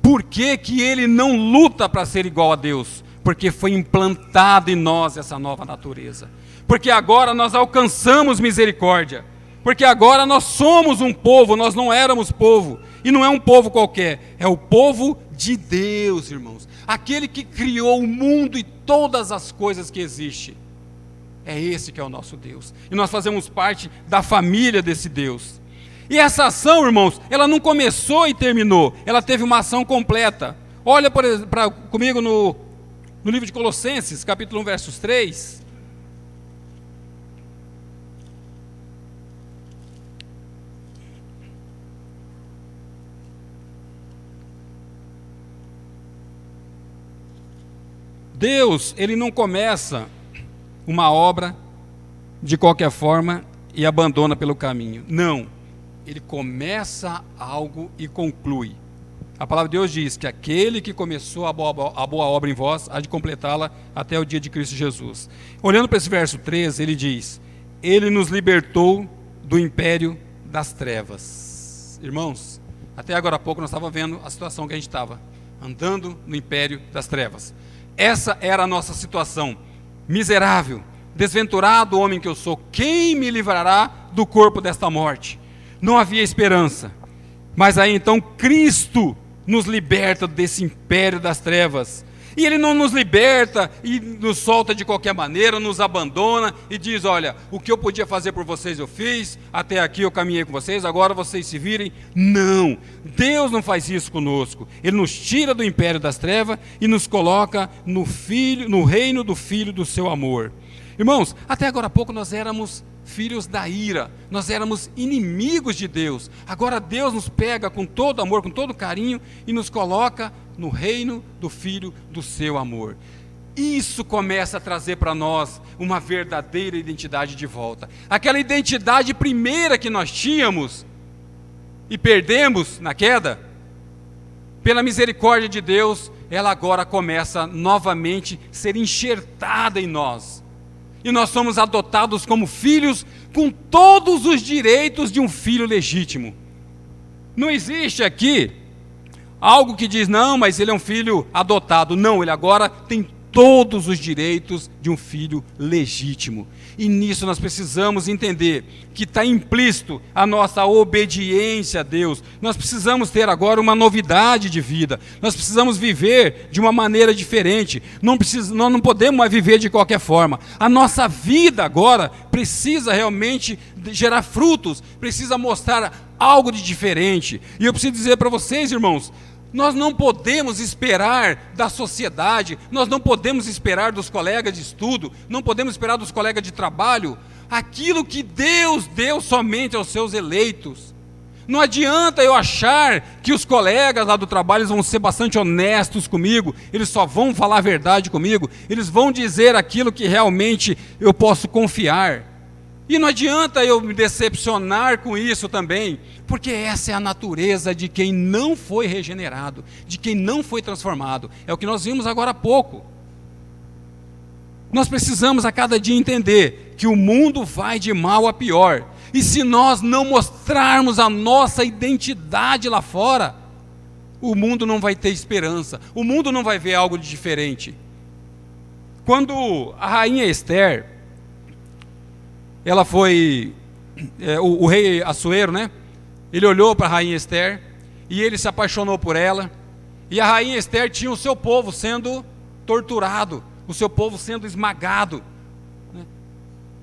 Por que que ele não luta para ser igual a Deus? Porque foi implantado em nós essa nova natureza. Porque agora nós alcançamos misericórdia. Porque agora nós somos um povo, nós não éramos povo. E não é um povo qualquer, é o povo de Deus, irmãos. Aquele que criou o mundo e todas as coisas que existem. É esse que é o nosso Deus. E nós fazemos parte da família desse Deus. E essa ação, irmãos, ela não começou e terminou. Ela teve uma ação completa. Olha comigo no livro de Colossenses, capítulo 1, versos 3. Deus, ele não começa uma obra de qualquer forma e abandona pelo caminho. Não. Ele começa algo e conclui. A palavra de Deus diz que aquele que começou a boa obra em vós, há de completá-la até o dia de Cristo Jesus. Olhando para esse verso 13, ele diz, ele nos libertou do império das trevas. Irmãos, até agora há pouco nós estávamos vendo a situação que a gente estava, andando no império das trevas. Essa era a nossa situação, miserável, desventurado homem que eu sou, quem me livrará do corpo desta morte? Não havia esperança, mas aí então Cristo nos liberta desse império das trevas, e Ele não nos liberta e nos solta de qualquer maneira, nos abandona e diz, olha, o que eu podia fazer por vocês eu fiz, até aqui eu caminhei com vocês, agora vocês se virem. Não, Deus não faz isso conosco. Ele nos tira do império das trevas e nos coloca no reino do Filho do seu amor. Irmãos, até agora há pouco nós éramos filhos da ira, nós éramos inimigos de Deus. Agora Deus nos pega com todo amor, com todo carinho e nos coloca no reino do Filho do seu amor. Isso começa a trazer para nós uma verdadeira identidade de volta. Aquela identidade primeira que nós tínhamos e perdemos na queda, pela misericórdia de Deus, ela agora começa novamente a ser enxertada em nós. E nós somos adotados como filhos com todos os direitos de um filho legítimo. Não existe aqui algo que diz, não, mas ele é um filho adotado. Não, ele agora tem todos os direitos de um filho legítimo. E nisso nós precisamos entender que está implícito a nossa obediência a Deus. Nós precisamos ter agora uma novidade de vida. Nós precisamos viver de uma maneira diferente. Nós não podemos mais viver de qualquer forma. A nossa vida agora precisa realmente gerar frutos, precisa mostrar algo de diferente. E eu preciso dizer para vocês, irmãos, nós não podemos esperar da sociedade, nós não podemos esperar dos colegas de estudo, não podemos esperar dos colegas de trabalho, aquilo que Deus deu somente aos seus eleitos. Não adianta eu achar que os colegas lá do trabalho vão ser bastante honestos comigo, eles só vão falar a verdade comigo, eles vão dizer aquilo que realmente eu posso confiar. E não adianta eu me decepcionar com isso também, porque essa é a natureza de quem não foi regenerado, de quem não foi transformado. É o que nós vimos agora há pouco. Nós precisamos a cada dia entender que o mundo vai de mal a pior. E se nós não mostrarmos a nossa identidade lá fora, o mundo não vai ter esperança, o mundo não vai ver algo de diferente. Quando a rainha Esther, ela foi, o rei Assuero, né? Ele olhou para a rainha Esther e ele se apaixonou por ela. E a rainha Esther tinha o seu povo sendo torturado, o seu povo sendo esmagado.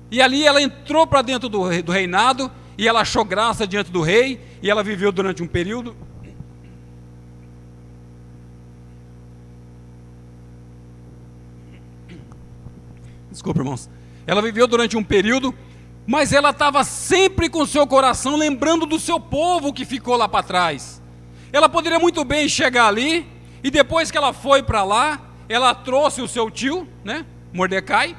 E ali ela entrou para dentro do reinado, e ela achou graça diante do rei, e ela viveu durante um período. Desculpa, irmãos. Ela viveu durante um período, mas ela estava sempre com o seu coração lembrando do seu povo que ficou lá para trás. Ela poderia muito bem chegar ali, e depois que ela foi para lá, ela trouxe o seu tio, né, Mordecai,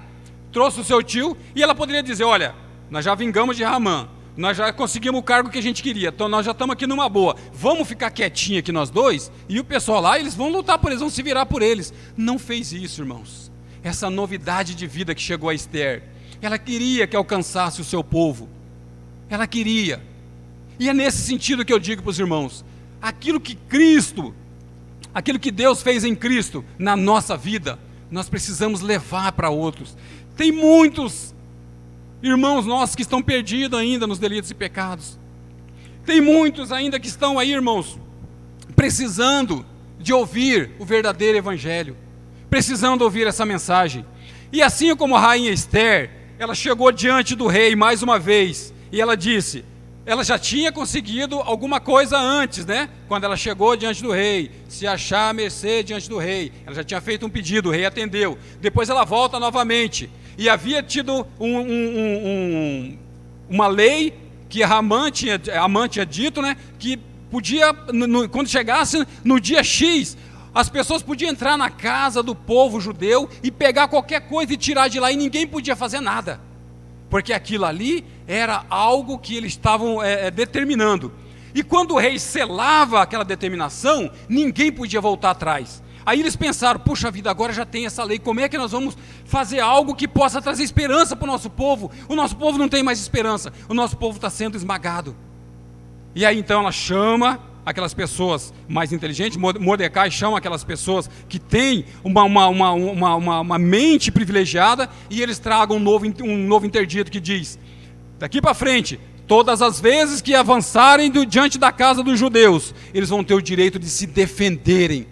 trouxe o seu tio, e ela poderia dizer: olha, nós já vingamos de Ramã, nós já conseguimos o cargo que a gente queria, então nós já estamos aqui numa boa, vamos ficar quietinho aqui nós dois, e o pessoal lá, eles vão lutar por eles, vão se virar por eles. Não fez isso, irmãos. Essa novidade de vida que chegou a Esther, ela queria que alcançasse o seu povo, ela queria, e é nesse sentido que eu digo para os irmãos, aquilo que Deus fez em Cristo na nossa vida, nós precisamos levar para outros. Tem muitos irmãos nossos que estão perdidos ainda nos delitos e pecados, tem muitos ainda que estão aí, irmãos, precisando de ouvir o verdadeiro evangelho, precisando ouvir essa mensagem. E assim como a rainha Esther, ela chegou diante do rei mais uma vez, e ela disse, ela já tinha conseguido alguma coisa antes, né? Quando ela chegou diante do rei, se achar a mercê diante do rei, ela já tinha feito um pedido, o rei atendeu. Depois ela volta novamente, e havia tido uma lei que Amã tinha dito, né? Que podia, quando chegasse no dia X, as pessoas podiam entrar na casa do povo judeu e pegar qualquer coisa e tirar de lá, e ninguém podia fazer nada, porque aquilo ali era algo que eles estavam determinando. E quando o rei selava aquela determinação, ninguém podia voltar atrás. Aí eles pensaram: puxa vida, agora já tem essa lei, como é que nós vamos fazer algo que possa trazer esperança para o nosso povo? O nosso povo não tem mais esperança, o nosso povo está sendo esmagado. E aí então ela chama aquelas pessoas mais inteligentes, Mordecai chama aquelas pessoas que têm uma mente privilegiada, e eles tragam um novo interdito que diz: daqui para frente, todas as vezes que avançarem diante da casa dos judeus, eles vão ter o direito de se defenderem.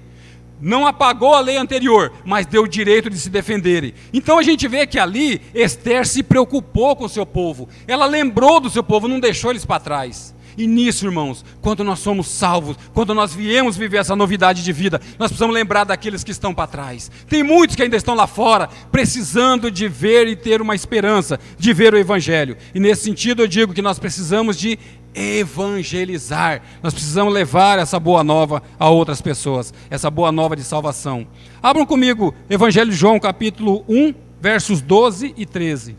Não apagou a lei anterior, mas deu o direito de se defenderem. Então a gente vê que ali Esther se preocupou com o seu povo, ela lembrou do seu povo, não deixou eles para trás. E nisso, irmãos, quando nós somos salvos, quando nós viemos viver essa novidade de vida, nós precisamos lembrar daqueles que estão para trás. Tem muitos que ainda estão lá fora, precisando de ver e ter uma esperança, de ver o Evangelho. E nesse sentido eu digo que nós precisamos de evangelizar, nós precisamos levar essa boa nova a outras pessoas, essa boa nova de salvação. Abram comigo Evangelho de João, capítulo 1, versos 12 e 13.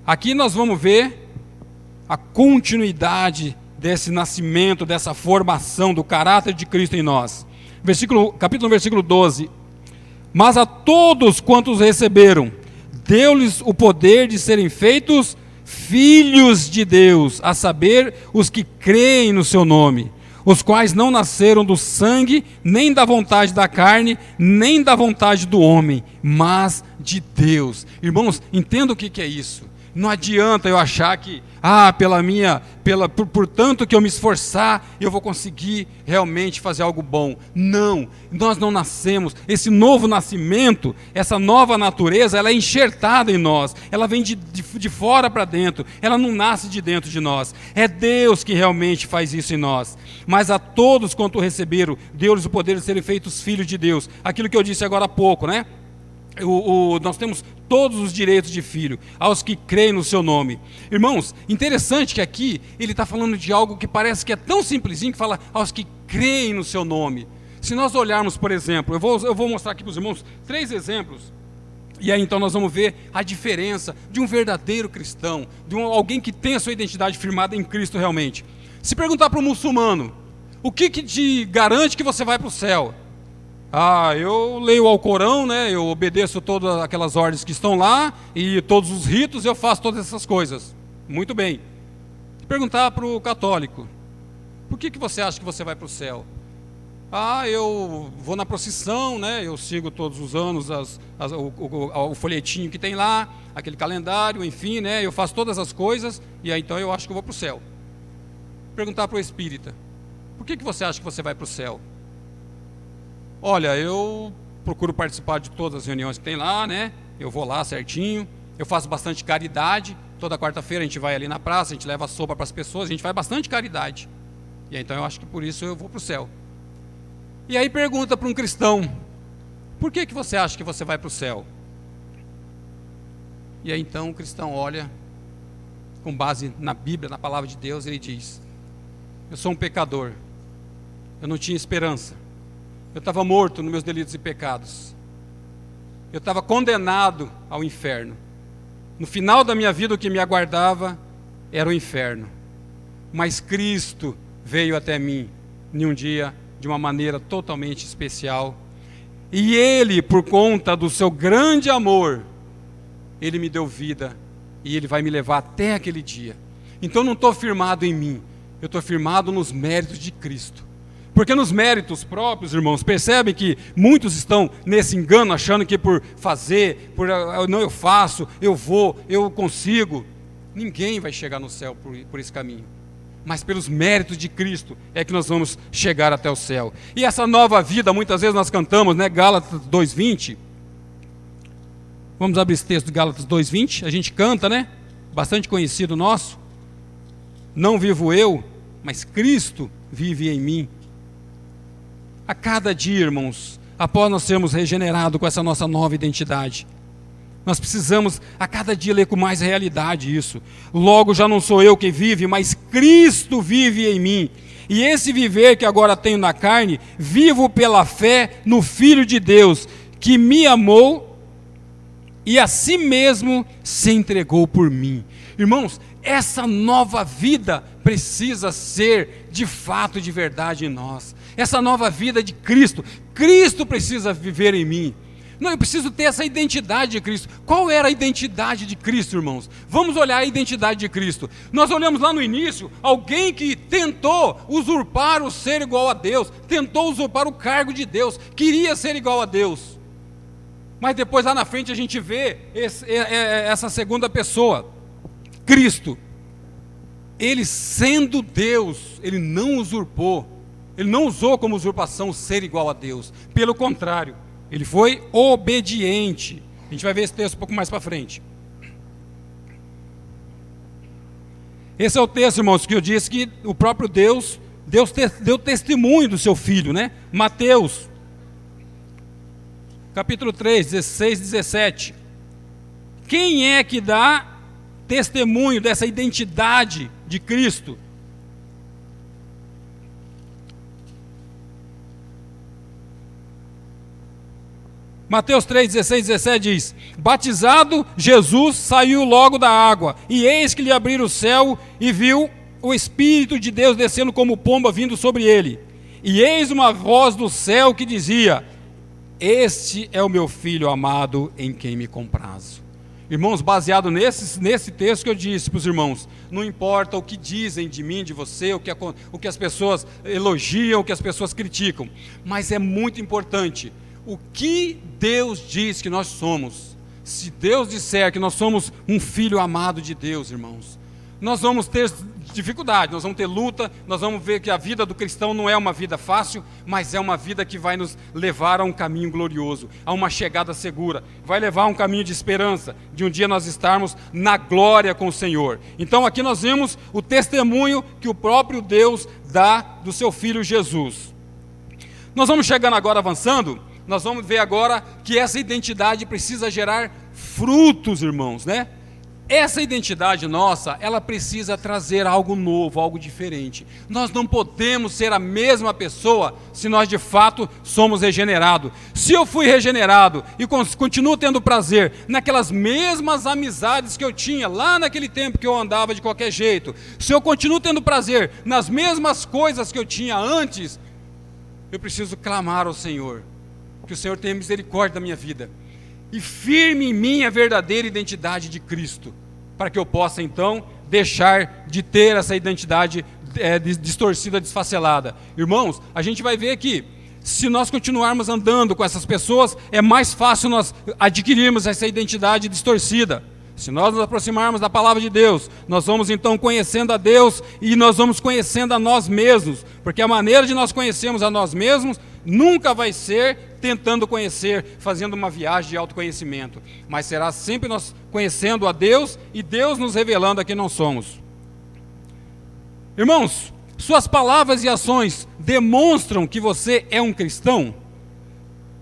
Aqui nós vamos ver a continuidade desse nascimento, dessa formação do caráter de Cristo em nós. Capítulo 1, versículo 12. Mas a todos quantos receberam, deu-lhes o poder de serem feitos filhos de Deus, a saber, os que creem no seu nome, os quais não nasceram do sangue, nem da vontade da carne, nem da vontade do homem, mas de Deus. Irmãos, entenda o que é isso. Não adianta eu achar que, por tanto que eu me esforçar, eu vou conseguir realmente fazer algo bom. Não, nós não nascemos. Esse novo nascimento, essa nova natureza, ela é enxertada em nós. Ela vem de fora para dentro, ela não nasce de dentro de nós. É Deus que realmente faz isso em nós. Mas a todos quanto receberam, deu-lhes o poder de serem feitos filhos de Deus. Aquilo que eu disse agora há pouco, né? Nós temos todos os direitos de filho, aos que creem no seu nome. Irmãos, interessante que aqui ele está falando de algo que parece que é tão simplesinho, que fala aos que creem no seu nome. Se nós olharmos, por exemplo, eu vou mostrar aqui para os irmãos 3 exemplos, e aí então nós vamos ver a diferença de um verdadeiro cristão, de alguém que tem a sua identidade firmada em Cristo realmente. Se perguntar para um muçulmano, o que te garante que você vai para o céu? Eu leio o Alcorão, né? Eu obedeço todas aquelas ordens que estão lá, e todos os ritos, eu faço todas essas coisas. Muito bem. Perguntar para o católico, por que você acha que você vai para o céu? Eu vou na procissão, né? Eu sigo todos os anos o folhetinho que tem lá, aquele calendário, enfim, né? Eu faço todas as coisas e aí então eu acho que eu vou para o céu. Perguntar para o espírita: por que você acha que você vai para o céu? Olha, eu procuro participar de todas as reuniões que tem lá, né? Eu vou lá certinho, eu faço bastante caridade. Toda quarta-feira a gente vai ali na praça, a gente leva sopa para as pessoas, a gente faz bastante caridade. E aí, então eu acho que por isso eu vou para o céu. E aí pergunta para um cristão: por que você acha que você vai para o céu? E aí então o cristão olha, com base na Bíblia, na palavra de Deus, ele diz: eu sou um pecador, eu não tinha esperança, eu estava morto nos meus delitos e pecados, eu estava condenado ao inferno. No final da minha vida o que me aguardava era o inferno, mas Cristo veio até mim em um dia de uma maneira totalmente especial, e Ele, por conta do seu grande amor, Ele me deu vida, e Ele vai me levar até aquele dia. Então não estou firmado em mim, eu estou firmado nos méritos de Cristo. Porque nos méritos próprios, irmãos, percebem que muitos estão nesse engano, achando que por fazer, não, eu faço, eu vou, eu consigo. Ninguém vai chegar no céu por esse caminho. Mas pelos méritos de Cristo é que nós vamos chegar até o céu. E essa nova vida, muitas vezes nós cantamos, né? Gálatas 2:20. Vamos abrir esse texto de Gálatas 2:20. A gente canta, né? Bastante conhecido nosso. Não vivo eu, mas Cristo vive em mim. A cada dia, irmãos, após nós sermos regenerados com essa nossa nova identidade, nós precisamos a cada dia ler com mais realidade isso. Logo já não sou eu que vive, mas Cristo vive em mim. E esse viver que agora tenho na carne, vivo pela fé no Filho de Deus, que me amou e a si mesmo se entregou por mim. Irmãos, essa nova vida precisa ser de fato, de verdade em nós. Essa nova vida de Cristo. Cristo precisa viver em mim. Não, eu preciso ter essa identidade de Cristo. Qual era a identidade de Cristo, irmãos? Vamos olhar a identidade de Cristo. Nós olhamos lá no início, alguém que tentou usurpar o ser igual a Deus, tentou usurpar o cargo de Deus, queria ser igual a Deus. Mas depois lá na frente a gente vê essa segunda pessoa, Cristo. Ele sendo Deus, ele não usurpou, ele não usou como usurpação o ser igual a Deus. Pelo contrário, ele foi obediente. A gente vai ver esse texto um pouco mais para frente. Esse é o texto, irmãos, que eu disse que o próprio Deus deu testemunho do seu Filho, né? Mateus, capítulo 3, 16 e 17. Quem é que dá testemunho dessa identidade de Cristo? Mateus 3, 16 e 17 diz: batizado, Jesus saiu logo da água, e eis que lhe abriram o céu, e viu o Espírito de Deus descendo como pomba vindo sobre ele. E eis uma voz do céu que dizia: este é o meu Filho amado, em quem me comprazo. Irmãos, baseado nesse texto que eu disse para os irmãos, não importa o que dizem de mim, de você, o que as pessoas elogiam, o que as pessoas criticam, mas é muito importante o que Deus diz que nós somos. Se Deus disser que nós somos um filho amado de Deus, irmãos, nós vamos ter dificuldade, nós vamos ter luta, nós vamos ver que a vida do cristão não é uma vida fácil, mas é uma vida que vai nos levar a um caminho glorioso, a uma chegada segura, vai levar a um caminho de esperança, de um dia nós estarmos na glória com o Senhor. Então aqui nós vemos o testemunho que o próprio Deus dá do seu Filho Jesus. Nós vamos chegando agora, avançando, nós vamos ver agora que essa identidade precisa gerar frutos, irmãos, né? Essa identidade nossa, ela precisa trazer algo novo, algo diferente. Nós não podemos ser a mesma pessoa se nós de fato somos regenerados. Se eu fui regenerado e continuo tendo prazer naquelas mesmas amizades que eu tinha lá naquele tempo que eu andava de qualquer jeito, se eu continuo tendo prazer nas mesmas coisas que eu tinha antes, eu preciso clamar ao Senhor, que o Senhor tenha misericórdia da minha vida e firme em mim a verdadeira identidade de Cristo, para que eu possa então deixar de ter essa identidade distorcida, desfacelada. Irmãos, a gente vai ver que Se nós continuarmos andando com essas pessoas, é mais fácil nós adquirirmos essa identidade distorcida. Se nós nos aproximarmos da palavra de Deus, nós vamos então conhecendo a Deus e nós vamos conhecendo a nós mesmos, porque a maneira de nós conhecermos a nós mesmos nunca vai ser tentando conhecer, fazendo uma viagem de autoconhecimento, mas será sempre nós conhecendo a Deus e Deus nos revelando a quem nós somos. Irmãos, suas palavras e ações demonstram que você é um cristão?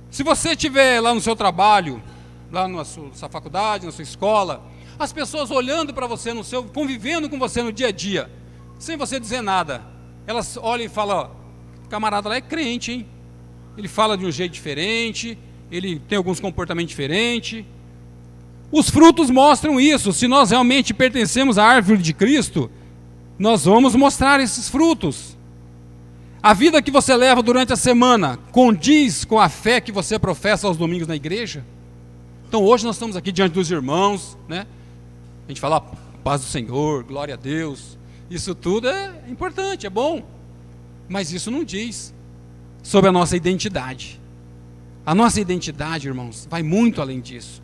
Se você estiver lá no seu trabalho, lá na sua faculdade, na sua escola, as pessoas olhando para você, convivendo com você no dia a dia, sem você dizer nada, elas olham e falam, ó, o camarada lá é crente, hein? Ele fala de um jeito diferente, ele tem alguns comportamentos diferentes. Os frutos mostram isso. Se nós realmente pertencemos à árvore de Cristo, nós vamos mostrar esses frutos. A vida que você leva durante a semana condiz com a fé que você professa aos domingos na igreja? Então hoje nós estamos aqui diante dos irmãos, né? A gente fala, paz do Senhor, glória a Deus. Isso tudo é importante, é bom. Mas isso não diz sobre a nossa identidade. A nossa identidade, irmãos, vai muito além disso.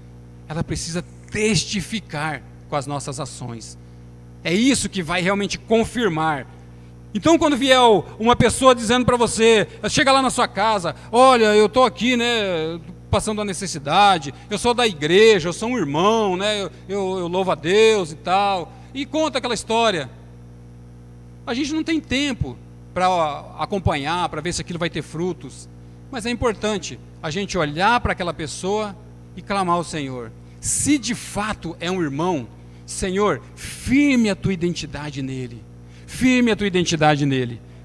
Ela precisa testificar com as nossas ações. É isso que vai realmente confirmar. Então quando vier uma pessoa dizendo para você, chega lá na sua casa, olha, eu estou aqui, né, passando a necessidade, eu sou da igreja, eu sou um irmão, né, eu louvo a Deus e tal, e conta aquela história. A gente não tem tempo para acompanhar, para ver se aquilo vai ter frutos, mas é importante a gente olhar para aquela pessoa e clamar ao Senhor. Se de fato é um irmão, Senhor, firme a tua identidade nele,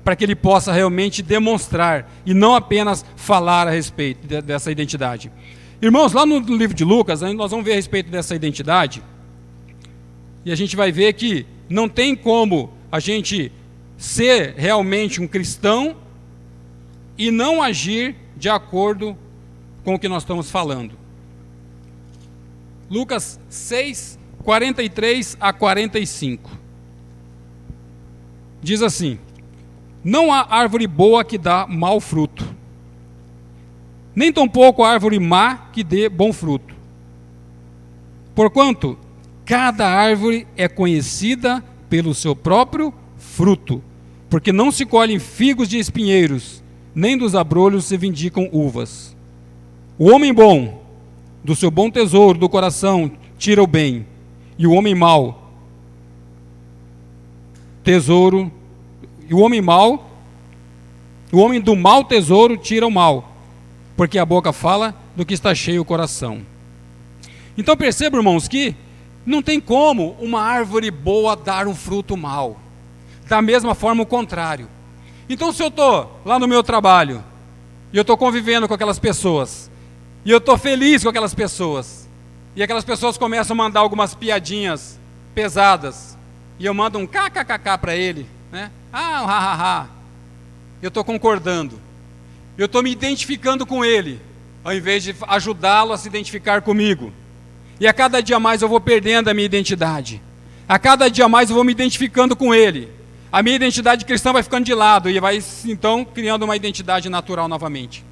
para que ele possa realmente demonstrar e não apenas falar a respeito dessa identidade. Irmãos, lá no livro de Lucas, nós vamos ver a respeito dessa identidade, e a gente vai ver que não tem como a gente ser realmente um cristão e não agir de acordo com o que nós estamos falando. Lucas 6, 43 a 45. Diz assim: não há árvore boa que dá mau fruto, nem tampouco árvore má que dê bom fruto. Porquanto cada árvore é conhecida pelo seu próprio fruto, porque não se colhem figos de espinheiros, nem dos abrolhos se vindicam uvas. O homem bom, do seu bom tesouro do coração, tira o bem, e o homem mau, o homem do mau tesouro tira o mal, porque a boca fala do que está cheio o coração. Então perceba, irmãos, que não tem como uma árvore boa dar um fruto mau. Da mesma forma o contrário. Então se eu estou lá no meu trabalho, e eu estou convivendo com aquelas pessoas, e eu estou feliz com aquelas pessoas, e aquelas pessoas começam a mandar algumas piadinhas pesadas, e eu mando um kkkk para ele, né? Ah, um ha. Eu estou concordando, eu estou me identificando com ele, ao invés de ajudá-lo a se identificar comigo. E a cada dia mais eu vou perdendo a minha identidade, a cada dia mais eu vou me identificando com ele, a minha identidade cristã vai ficando de lado, e vai então criando uma identidade natural novamente.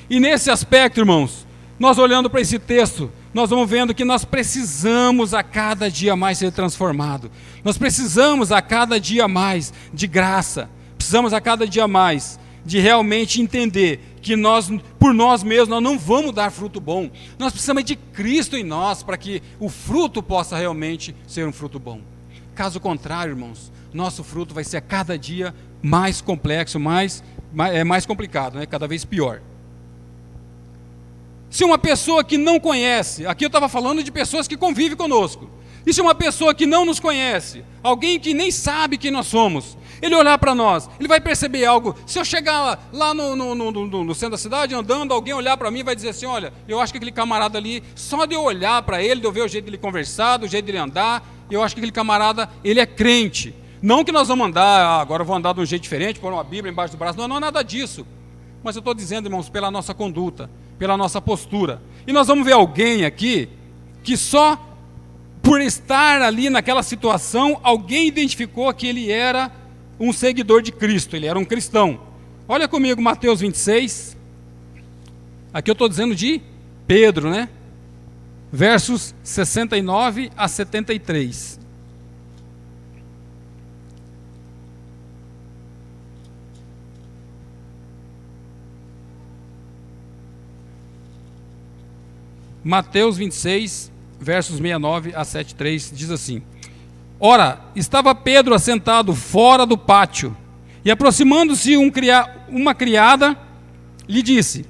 E nesse aspecto, irmãos, nós olhando para esse texto, nós vamos vendo que nós precisamos a cada dia mais ser transformados. Nós precisamos a cada dia mais de graça. Precisamos a cada dia mais de realmente entender que nós, por nós mesmos, nós não vamos dar fruto bom. Nós precisamos de Cristo em nós para que o fruto possa realmente ser um fruto bom. Caso contrário, irmãos, nosso fruto vai ser a cada dia mais complexo, mais complicado, né? Cada vez pior. Se uma pessoa que não conhece, aqui eu estava falando de pessoas que convivem conosco, e se uma pessoa que não nos conhece, alguém que nem sabe quem nós somos, ele olhar para nós, ele vai perceber algo. Se eu chegar lá no centro da cidade, andando, alguém olhar para mim e vai dizer assim, olha, eu acho que aquele camarada ali, só de eu olhar para ele, de eu ver o jeito dele conversar, do jeito dele andar, eu acho que aquele camarada, ele é crente. Não que nós vamos andar, agora eu vou andar de um jeito diferente, pôr uma Bíblia embaixo do braço, não é nada disso. Mas eu estou dizendo, irmãos, pela nossa conduta, pela nossa postura. E nós vamos ver alguém aqui, que só por estar ali naquela situação, alguém identificou que ele era um seguidor de Cristo, ele era um cristão. Olha comigo Mateus 26. Aqui eu estou dizendo de Pedro, né? Versos 69 a 73. Mateus 26, versos 69 a 73, diz assim: Ora, estava Pedro assentado fora do pátio, e aproximando-se uma criada, lhe disse: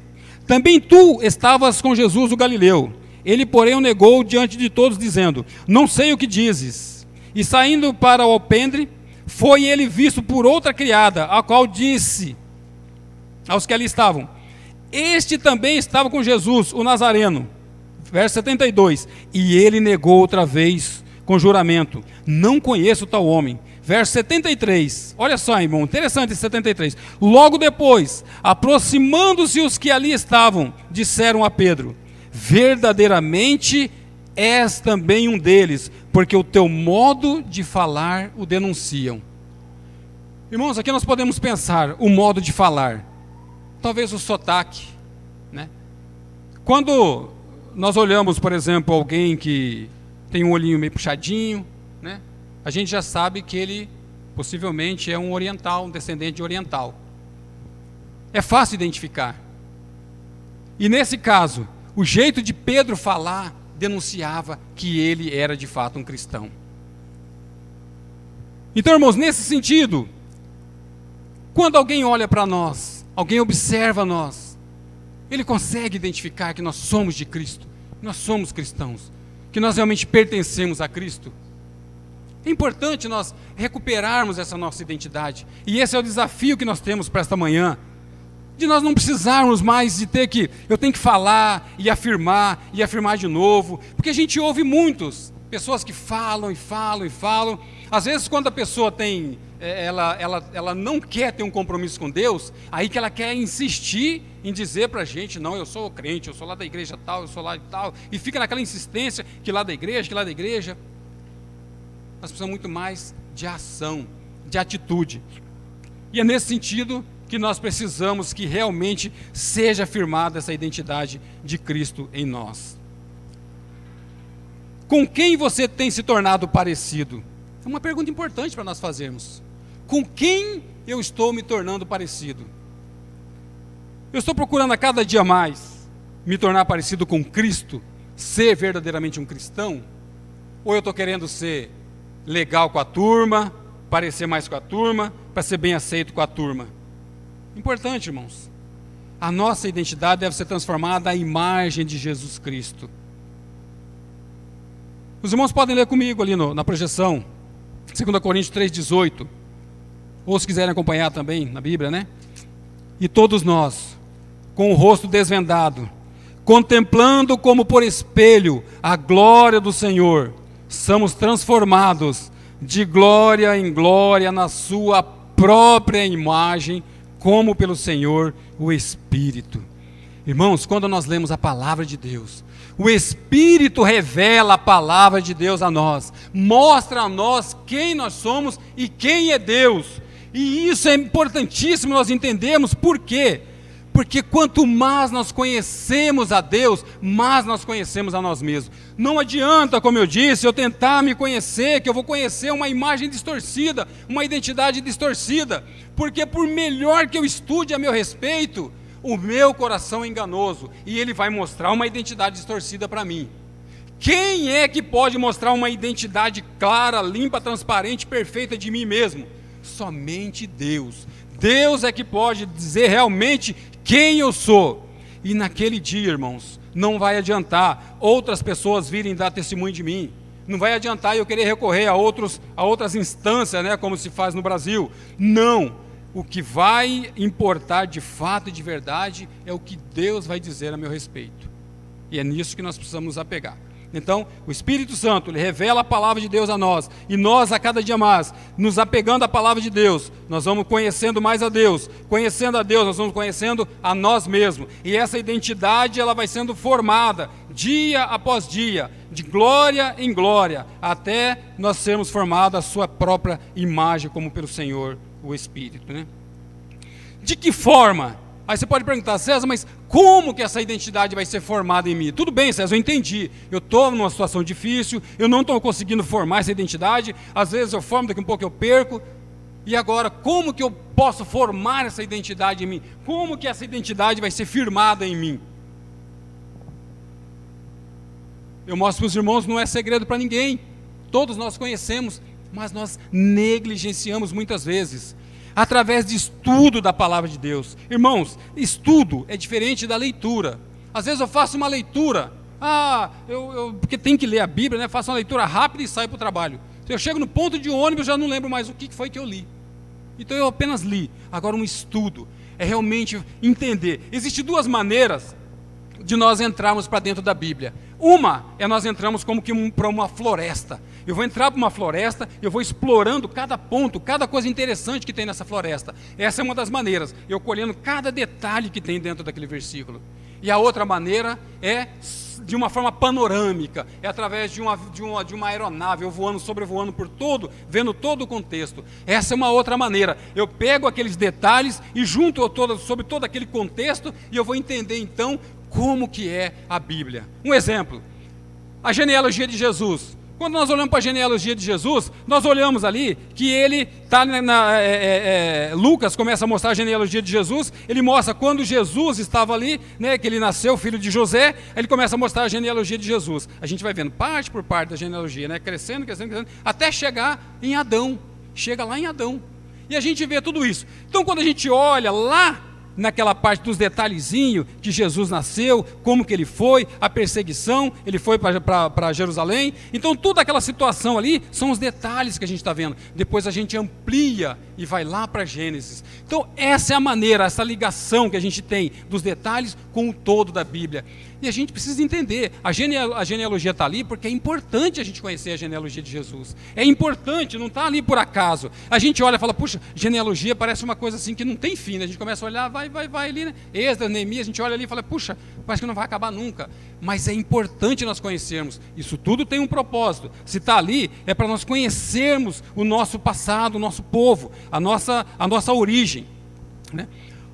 Também tu estavas com Jesus o Galileu. Ele, porém, o negou diante de todos, dizendo: Não sei o que dizes. E saindo para o alpendre, foi ele visto por outra criada, a qual disse aos que ali estavam: Este também estava com Jesus, o Nazareno. Verso 72, e ele negou outra vez com juramento: Não conheço tal homem. Verso 73, olha só, irmão, interessante esse 73. Logo depois, aproximando-se os que ali estavam, disseram a Pedro: Verdadeiramente és também um deles, porque o teu modo de falar o denunciam. Irmãos, aqui nós podemos pensar o modo de falar, talvez o sotaque, né? Quando nós olhamos, por exemplo, alguém que tem um olhinho meio puxadinho, né? A gente já sabe que ele possivelmente é um oriental, um descendente de oriental. É fácil identificar. E nesse caso, o jeito de Pedro falar denunciava que ele era de fato um cristão. Então, irmãos, nesse sentido, quando alguém olha para nós, alguém observa nós, ele consegue identificar que nós somos de Cristo, que nós somos cristãos, que nós realmente pertencemos a Cristo. É importante nós recuperarmos essa nossa identidade. E esse é o desafio que nós temos para esta manhã. De nós não precisarmos mais de ter que, eu tenho que falar e afirmar de novo. Porque a gente ouve pessoas que falam e falam e falam. Às vezes quando a pessoa tem, ela não quer ter um compromisso com Deus, aí que ela quer insistir em dizer para a gente: não, eu sou crente, eu sou lá da igreja tal, eu sou lá de tal. E fica naquela insistência que lá da igreja, que lá da igreja. Nós precisamos muito mais de ação, de atitude. E é nesse sentido que nós precisamos que realmente seja afirmada essa identidade de Cristo em nós. Com quem você tem se tornado parecido? É uma pergunta importante para nós fazermos. Com quem eu estou me tornando parecido? Eu estou procurando a cada dia mais me tornar parecido com Cristo, ser verdadeiramente um cristão? Ou eu estou querendo ser legal com a turma, parecer mais com a turma, para ser bem aceito com a turma? Importante, irmãos. A nossa identidade deve ser transformada à imagem de Jesus Cristo. Os irmãos podem ler comigo ali na projeção, 2 Coríntios 3,18. Ou se quiserem acompanhar também na Bíblia, né? E todos nós, com o rosto desvendado, contemplando como por espelho a glória do Senhor, somos transformados de glória em glória na sua própria imagem, como pelo Senhor o Espírito. Irmãos, quando nós lemos a palavra de Deus, o Espírito revela a palavra de Deus a nós, mostra a nós quem nós somos e quem é Deus. E isso é importantíssimo nós entendermos. Por quê? Porque quanto mais nós conhecemos a Deus, mais nós conhecemos a nós mesmos. Não adianta, como eu disse, eu tentar me conhecer, que eu vou conhecer uma imagem distorcida, uma identidade distorcida. Porque por melhor que eu estude a meu respeito, o meu coração é enganoso e ele vai mostrar uma identidade distorcida para mim. Quem é que pode mostrar uma identidade clara, limpa, transparente, perfeita de mim mesmo? Somente Deus. Deus é que pode dizer realmente quem eu sou. E naquele dia, irmãos, não vai adiantar outras pessoas virem dar testemunho de mim. Não vai adiantar eu querer recorrer a outras instâncias, né, como se faz no Brasil. Não. O que vai importar de fato e de verdade é o que Deus vai dizer a meu respeito. E é nisso que nós precisamos nos apegar. Então, o Espírito Santo, ele revela a palavra de Deus a nós, e nós, a cada dia mais, nos apegando à palavra de Deus, nós vamos conhecendo mais a Deus. Conhecendo a Deus, nós vamos conhecendo a nós mesmos. E essa identidade, ela vai sendo formada, dia após dia, de glória em glória, até nós sermos formados a sua própria imagem, como pelo Senhor, o Espírito, né? De que forma? Aí você pode perguntar, César, mas como que essa identidade vai ser formada em mim? Tudo bem, César, eu entendi. Eu estou numa situação difícil, eu não estou conseguindo formar essa identidade, às vezes eu formo, daqui a um pouco eu perco. E agora, como que eu posso formar essa identidade em mim? Como que essa identidade vai ser firmada em mim? Eu mostro para os irmãos, não é segredo para ninguém. Todos nós conhecemos, mas nós negligenciamos muitas vezes. Através de estudo da palavra de Deus. Irmãos, estudo é diferente da leitura. Às vezes eu faço uma leitura, porque tem que ler a Bíblia, né? Faço uma leitura rápida e saio para o trabalho. Eu chego no ponto de ônibus, já não lembro mais o que foi que eu li. Então eu apenas li. Agora um estudo é realmente entender. Existem duas maneiras de nós entrarmos para dentro da Bíblia. Uma é nós entramos como que para uma floresta. Eu vou entrar para uma floresta, eu vou explorando cada ponto, cada coisa interessante que tem nessa floresta. Essa é uma das maneiras, eu colhendo cada detalhe que tem dentro daquele versículo. E a outra maneira é de uma forma panorâmica, é através de uma aeronave, eu sobrevoando por todo, vendo todo o contexto. Essa é uma outra maneira. Eu pego aqueles detalhes e junto sobre todo aquele contexto e eu vou entender então como que é a Bíblia. Um exemplo, a genealogia de Jesus. Quando nós olhamos para a genealogia de Jesus, nós olhamos ali que ele está Lucas começa a mostrar a genealogia de Jesus, ele mostra quando Jesus estava ali, né, que ele nasceu, filho de José, ele começa a mostrar a genealogia de Jesus. A gente vai vendo parte por parte da genealogia, né, crescendo, até chegar em Adão. Chega lá em Adão. E a gente vê tudo isso. Então quando a gente olha lá, naquela parte dos detalhezinhos que Jesus nasceu, como que ele foi, a perseguição, ele foi para Jerusalém. Então toda aquela situação ali são os detalhes que a gente está vendo. Depois a gente amplia e vai lá para Gênesis. Então essa é a maneira, essa ligação que a gente tem dos detalhes com o todo da Bíblia. E a gente precisa entender, a genealogia está ali porque é importante a gente conhecer a genealogia de Jesus. É importante, não está ali por acaso. A gente olha e fala, puxa, genealogia parece uma coisa assim que não tem fim, né? A gente começa a olhar, vai ali, né? Esdras, Neemias, a gente olha ali e fala, puxa, parece que não vai acabar nunca. Mas é importante nós conhecermos. Isso tudo tem um propósito. Se está ali, é para nós conhecermos o nosso passado, o nosso povo, a nossa origem, né?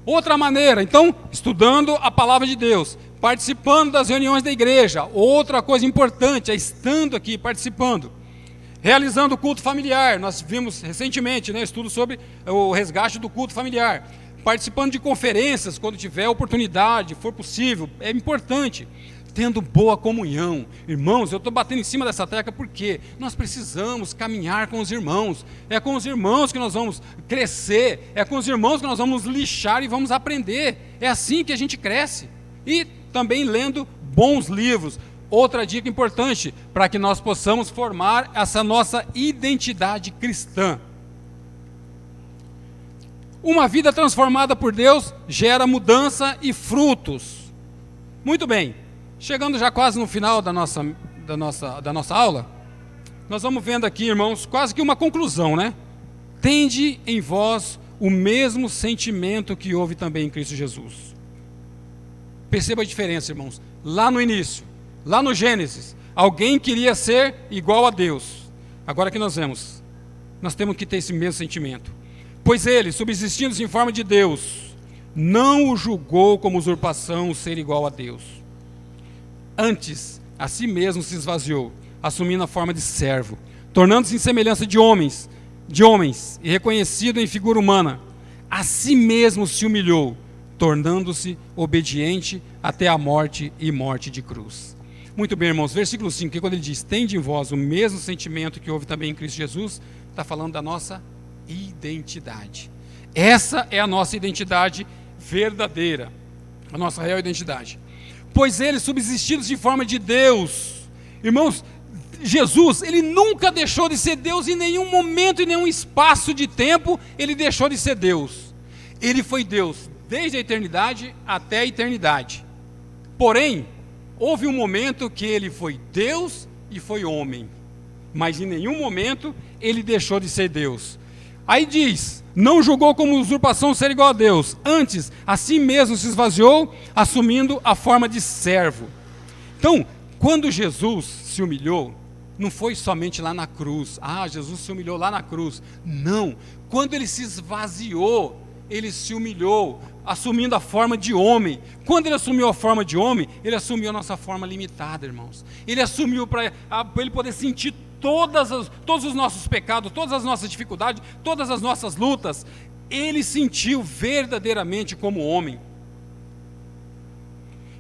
Outra maneira, então, estudando a palavra de Deus, participando das reuniões da igreja. Outra coisa importante é estando aqui, participando. Realizando o culto familiar. Nós vimos recentemente, né, estudo sobre o resgate do culto familiar. Participando de conferências, quando tiver oportunidade, for possível, é importante. Tendo boa comunhão. Irmãos, eu estou batendo em cima dessa tecla porque nós precisamos caminhar com os irmãos. É com os irmãos que nós vamos crescer, é com os irmãos que nós vamos nos lixar e vamos aprender. É assim que a gente cresce. E também lendo bons livros. Outra dica importante para que nós possamos formar essa nossa identidade cristã. Uma vida transformada por Deus gera mudança e frutos. Muito bem. Chegando já quase no final da nossa aula, nós vamos vendo aqui, irmãos, quase que uma conclusão, né? Tende em vós o mesmo sentimento que houve também em Cristo Jesus. Perceba a diferença, irmãos. Lá no início, lá no Gênesis, alguém queria ser igual a Deus. Agora que nós vemos, nós temos que ter esse mesmo sentimento. Pois ele, subsistindo em forma de Deus, não o julgou como usurpação ser igual a Deus. Antes, a si mesmo se esvaziou, assumindo a forma de servo, tornando-se em semelhança de homens, e reconhecido em figura humana. A si mesmo se humilhou, tornando-se obediente até a morte e morte de cruz. Muito bem, irmãos, versículo 5, que quando ele diz, tende em vós o mesmo sentimento que houve também em Cristo Jesus, está falando da nossa identidade. Essa é a nossa identidade verdadeira, a nossa real identidade. Pois ele, subsistindo de forma de Deus, irmãos, Jesus, ele nunca deixou de ser Deus em nenhum momento, em nenhum espaço de tempo, ele deixou de ser Deus. Ele foi Deus desde a eternidade até a eternidade. Porém, houve um momento que ele foi Deus e foi homem, mas em nenhum momento ele deixou de ser Deus. Aí diz, não julgou como usurpação ser igual a Deus, antes, a si mesmo se esvaziou, assumindo a forma de servo. Então, quando Jesus se humilhou, não foi somente lá na cruz, Jesus se humilhou lá na cruz, não, quando ele se esvaziou, ele se humilhou, assumindo a forma de homem. Quando ele assumiu a forma de homem, ele assumiu a nossa forma limitada, irmãos. Ele assumiu para ele poder sentir todos os nossos pecados, todas as nossas dificuldades, todas as nossas lutas. Ele sentiu verdadeiramente como homem.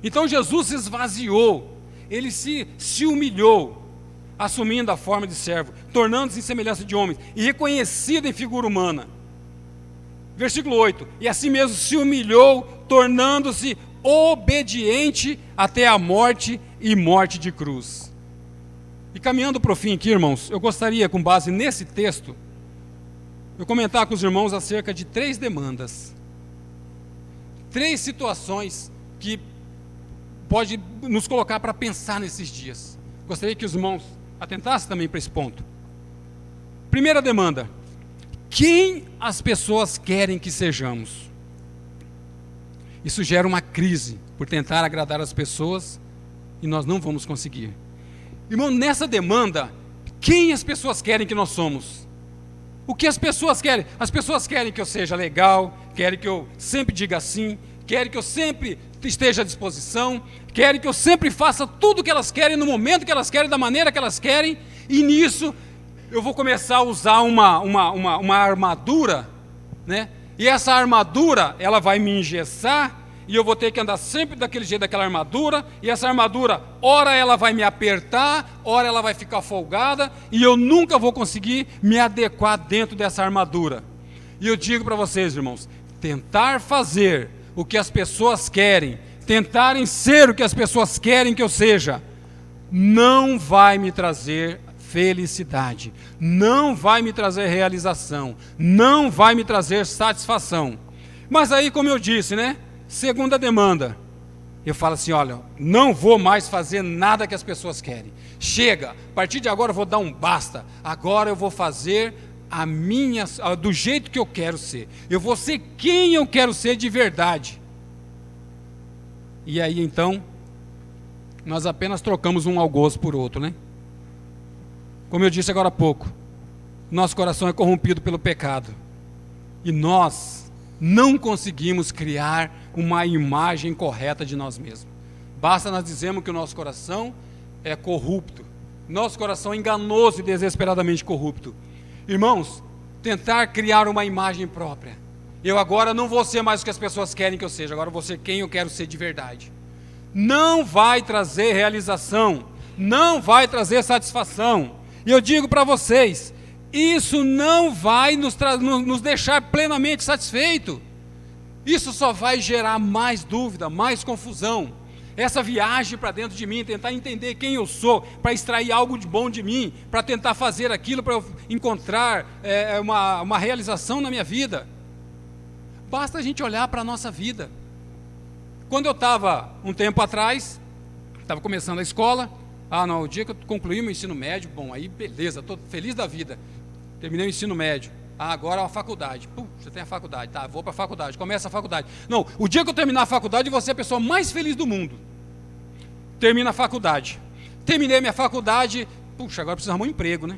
Então Jesus se esvaziou, ele se humilhou, assumindo a forma de servo, tornando-se em semelhança de homens e reconhecido em figura humana. Versículo 8: e assim mesmo se humilhou, tornando-se obediente até a morte e morte de cruz. E caminhando para o fim aqui, irmãos, eu gostaria, com base nesse texto, eu comentar com os irmãos acerca de 3 demandas, 3 situações que pode nos colocar para pensar nesses dias. Gostaria que os irmãos atentassem também para esse ponto. Primeira demanda: quem as pessoas querem que sejamos? Isso gera uma crise por tentar agradar as pessoas e nós não vamos conseguir. Irmão, nessa demanda, quem as pessoas querem que nós somos? O que as pessoas querem? As pessoas querem que eu seja legal, querem que eu sempre diga sim, querem que eu sempre esteja à disposição, querem que eu sempre faça tudo o que elas querem, no momento que elas querem, da maneira que elas querem, e nisso eu vou começar a usar uma armadura, né? E essa armadura, ela vai me engessar, e eu vou ter que andar sempre daquele jeito, daquela armadura, e essa armadura, ora ela vai me apertar, ora ela vai ficar folgada, e eu nunca vou conseguir me adequar dentro dessa armadura. E eu digo para vocês, irmãos, tentar fazer o que as pessoas querem, tentarem ser o que as pessoas querem que eu seja, não vai me trazer felicidade, não vai me trazer realização, não vai me trazer satisfação. Mas aí, como eu disse, né? Segunda demanda, eu falo assim: olha, não vou mais fazer nada que as pessoas querem. Chega, a partir de agora eu vou dar um basta. Agora eu vou fazer do jeito que eu quero ser. Eu vou ser quem eu quero ser de verdade. E aí então, nós apenas trocamos um algoz por outro, né? Como eu disse agora há pouco, nosso coração é corrompido pelo pecado. E nós não conseguimos criar uma imagem correta de nós mesmos. Basta nós dizermos que o nosso coração é corrupto. Nosso coração é enganoso e desesperadamente corrupto. Irmãos, tentar criar uma imagem própria. Eu agora não vou ser mais o que as pessoas querem que eu seja, agora vou ser quem eu quero ser de verdade. Não vai trazer realização, não vai trazer satisfação. E eu digo para vocês, isso não vai nos deixar plenamente satisfeitos. Isso só vai gerar mais dúvida, mais confusão. Essa viagem para dentro de mim, tentar entender quem eu sou, para extrair algo de bom de mim, para tentar fazer aquilo, para eu encontrar uma realização na minha vida. Basta a gente olhar para a nossa vida. Quando eu estava, um tempo atrás, estava começando a escola, o dia que eu concluí meu ensino médio, bom, aí beleza, estou feliz da vida. Terminei o ensino médio. Agora a faculdade. Você tem a faculdade. Tá, vou para a faculdade. Começa a faculdade. Não, o dia que eu terminar a faculdade, eu vou ser a pessoa mais feliz do mundo. Termina a faculdade. Terminei minha faculdade. Agora eu preciso arrumar um emprego, né?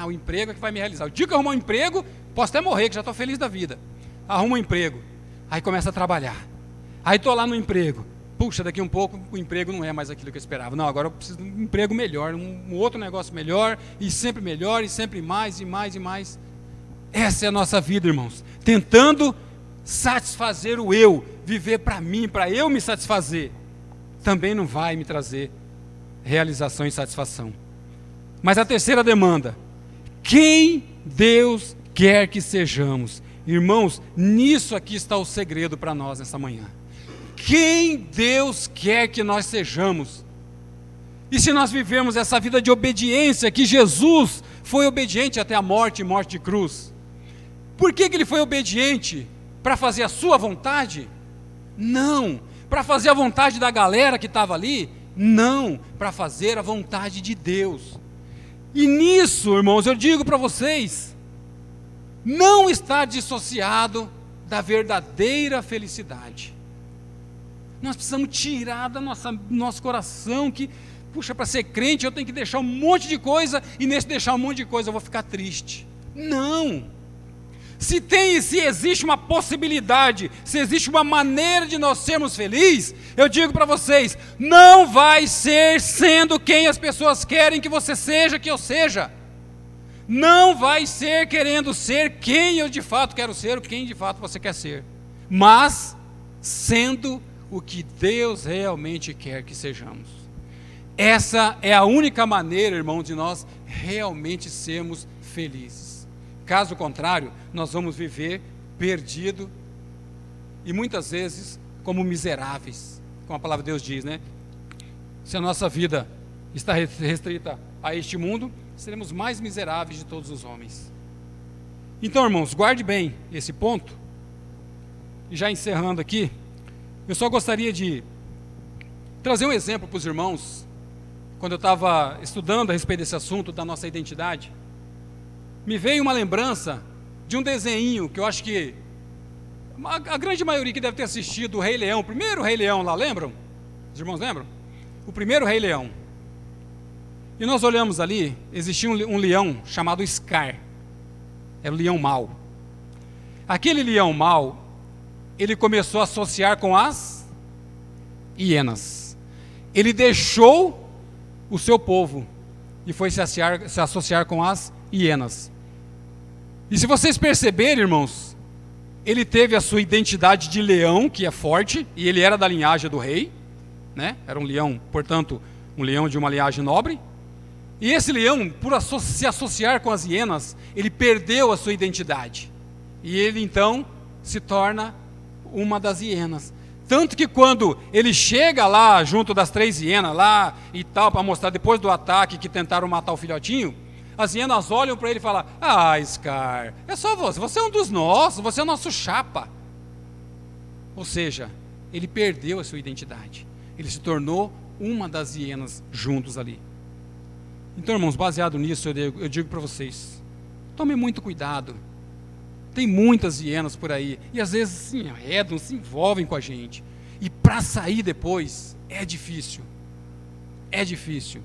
O emprego é que vai me realizar. O dia que eu arrumar um emprego, posso até morrer, que já estou feliz da vida. Arrumo um emprego. Aí começa a trabalhar. Aí estou lá no emprego. Daqui um pouco o emprego não é mais aquilo que eu esperava. Não, agora eu preciso de um emprego melhor, um outro negócio melhor, e sempre mais, e mais, e mais. Essa é a nossa vida, irmãos. Tentando satisfazer o eu, viver para mim, para eu me satisfazer, também não vai me trazer realização e satisfação. Mas a terceira demanda: quem Deus quer que sejamos? Irmãos, nisso aqui está o segredo para nós nessa manhã. Quem Deus quer que nós sejamos? E se nós vivemos essa vida de obediência, que Jesus foi obediente até a morte e morte de cruz, por que ele foi obediente? Para fazer a sua vontade? Não. Para fazer a vontade da galera que estava ali? Não. Para fazer a vontade de Deus. E nisso, irmãos, eu digo para vocês, não está dissociado da verdadeira felicidade. Nós precisamos tirar do nosso coração que, para ser crente eu tenho que deixar um monte de coisa, e nesse deixar um monte de coisa eu vou ficar triste. Não. se existe uma possibilidade, se existe uma maneira de nós sermos felizes, eu digo para vocês, não vai ser sendo quem as pessoas querem que você seja, que eu seja. Não vai ser querendo ser quem eu de fato quero ser, ou quem de fato você quer ser. Mas sendo o que Deus realmente quer que sejamos. Essa é a única maneira, irmão, de nós realmente sermos felizes. Caso contrário, nós vamos viver perdido e muitas vezes como miseráveis, como a palavra de Deus diz, né? Se a nossa vida está restrita a este mundo, seremos mais miseráveis de todos os homens. Então, irmãos, guarde bem esse ponto. E já encerrando aqui, eu só gostaria de trazer um exemplo para os irmãos. Quando eu estava estudando a respeito desse assunto da nossa identidade, me veio uma lembrança de um desenho que eu acho que a grande maioria que deve ter assistido, o Rei Leão, o primeiro Rei Leão lá, lembram? Os irmãos lembram? O primeiro Rei Leão. E nós olhamos ali, existia um leão chamado Scar. Era o leão mau. Aquele leão mau, ele começou a associar com as hienas. Ele deixou o seu povo e foi se associar com as hienas. E se vocês perceberem, irmãos, ele teve a sua identidade de leão, que é forte, e ele era da linhagem do rei, né? Era um leão, portanto, um leão de uma linhagem nobre. E esse leão, por se associar com as hienas, ele perdeu a sua identidade. E ele então se torna uma das hienas. Tanto que quando ele chega lá junto das 3 hienas lá e tal, para mostrar depois do ataque que tentaram matar o filhotinho, as hienas olham para ele e falam: ah, Scar, é só você é um dos nossos, você é o nosso chapa. Ou seja, ele perdeu a sua identidade. Ele se tornou uma das hienas juntos ali. Então, irmãos, baseado nisso, eu digo para vocês, tome muito cuidado. Tem muitas hienas por aí, e às vezes se enredam, se envolvem com a gente. E para sair depois, é difícil. É difícil.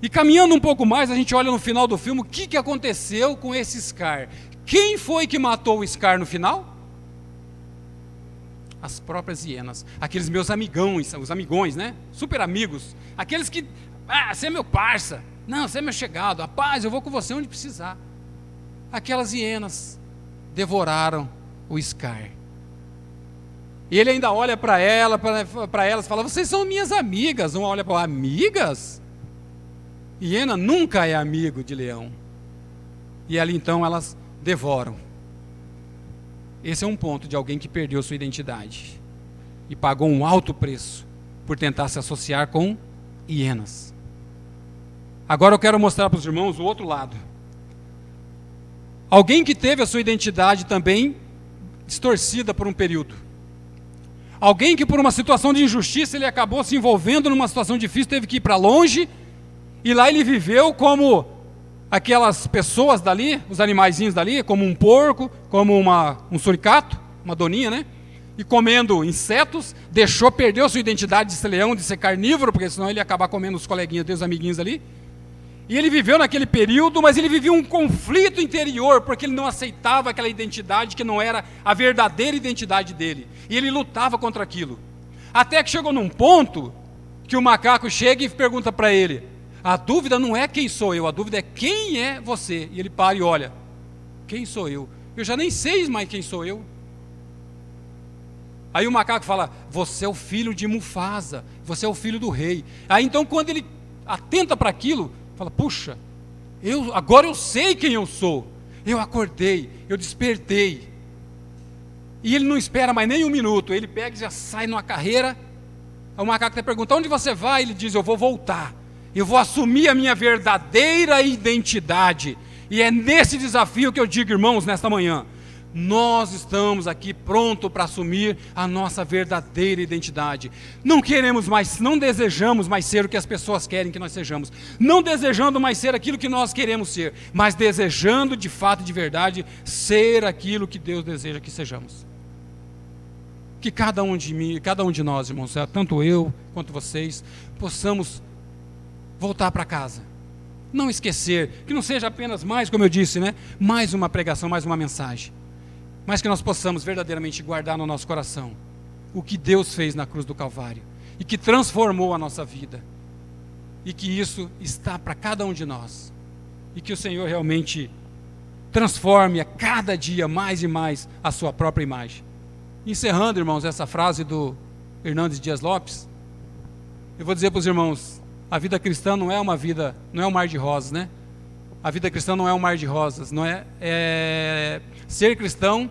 E caminhando um pouco mais, a gente olha no final do filme, o que aconteceu com esse Scar? Quem foi que matou o Scar no final? As próprias hienas. Aqueles meus amigões, os amigões, né? Super amigos. Aqueles que... ah, você é meu parça. Não, você é meu chegado. Rapaz, eu vou com você onde precisar. Aquelas hienas devoraram o Scar. E ele ainda olha para elas e fala: vocês são minhas amigas. Uma olha para amigas? Hiena nunca é amigo de leão. E ali então elas devoram. Esse é um ponto de alguém que perdeu sua identidade e pagou um alto preço por tentar se associar com hienas. Agora eu quero mostrar para os irmãos o outro lado. Alguém que teve a sua identidade também distorcida por um período. Alguém que por uma situação de injustiça ele acabou se envolvendo numa situação difícil, teve que ir para longe, e lá ele viveu como aquelas pessoas dali, os animaizinhos dali, como um porco, como um suricato, uma doninha, né? E comendo insetos, perdeu a sua identidade de ser leão, de ser carnívoro, porque senão ele ia acabar comendo os coleguinhas dele, os amiguinhos ali. E ele viveu naquele período, mas ele vivia um conflito interior, porque ele não aceitava aquela identidade que não era a verdadeira identidade dele. E ele lutava contra aquilo. Até que chegou num ponto que o macaco chega e pergunta para ele: a dúvida não é quem sou eu, a dúvida é quem é você. E ele para e olha: quem sou eu? Eu já nem sei mais quem sou eu. Aí o macaco fala: você é o filho de Mufasa, você é o filho do rei. Aí então quando ele atenta para aquilo, fala: puxa, agora eu sei quem eu sou. Eu acordei, eu despertei. E ele não espera mais nem um minuto, ele pega e já sai numa carreira. Aí o macaco até pergunta: onde você vai? Ele diz: eu vou voltar. Eu vou assumir a minha verdadeira identidade. E é nesse desafio que eu digo, irmãos, nesta manhã, nós estamos aqui prontos para assumir a nossa verdadeira identidade. Não queremos mais, não desejamos mais ser o que as pessoas querem que nós sejamos. Não desejando mais ser aquilo que nós queremos ser, mas desejando de fato e de verdade ser aquilo que Deus deseja que sejamos. Que cada um de nós, irmãos, tanto eu quanto vocês, possamos voltar para casa Não esquecer, que não seja apenas mais, como eu disse, né? Mais uma pregação, mais uma mensagem. Mas que nós possamos verdadeiramente guardar no nosso coração o que Deus fez na cruz do Calvário e que transformou a nossa vida. E que isso está para cada um de nós. E que o Senhor realmente transforme a cada dia mais e mais a sua própria imagem. Encerrando, irmãos, essa frase do Hernandes Dias Lopes, eu vou dizer para os irmãos, a vida cristã não é uma vida, não é um mar de rosas, né? A vida cristã não é um mar de rosas, não ser cristão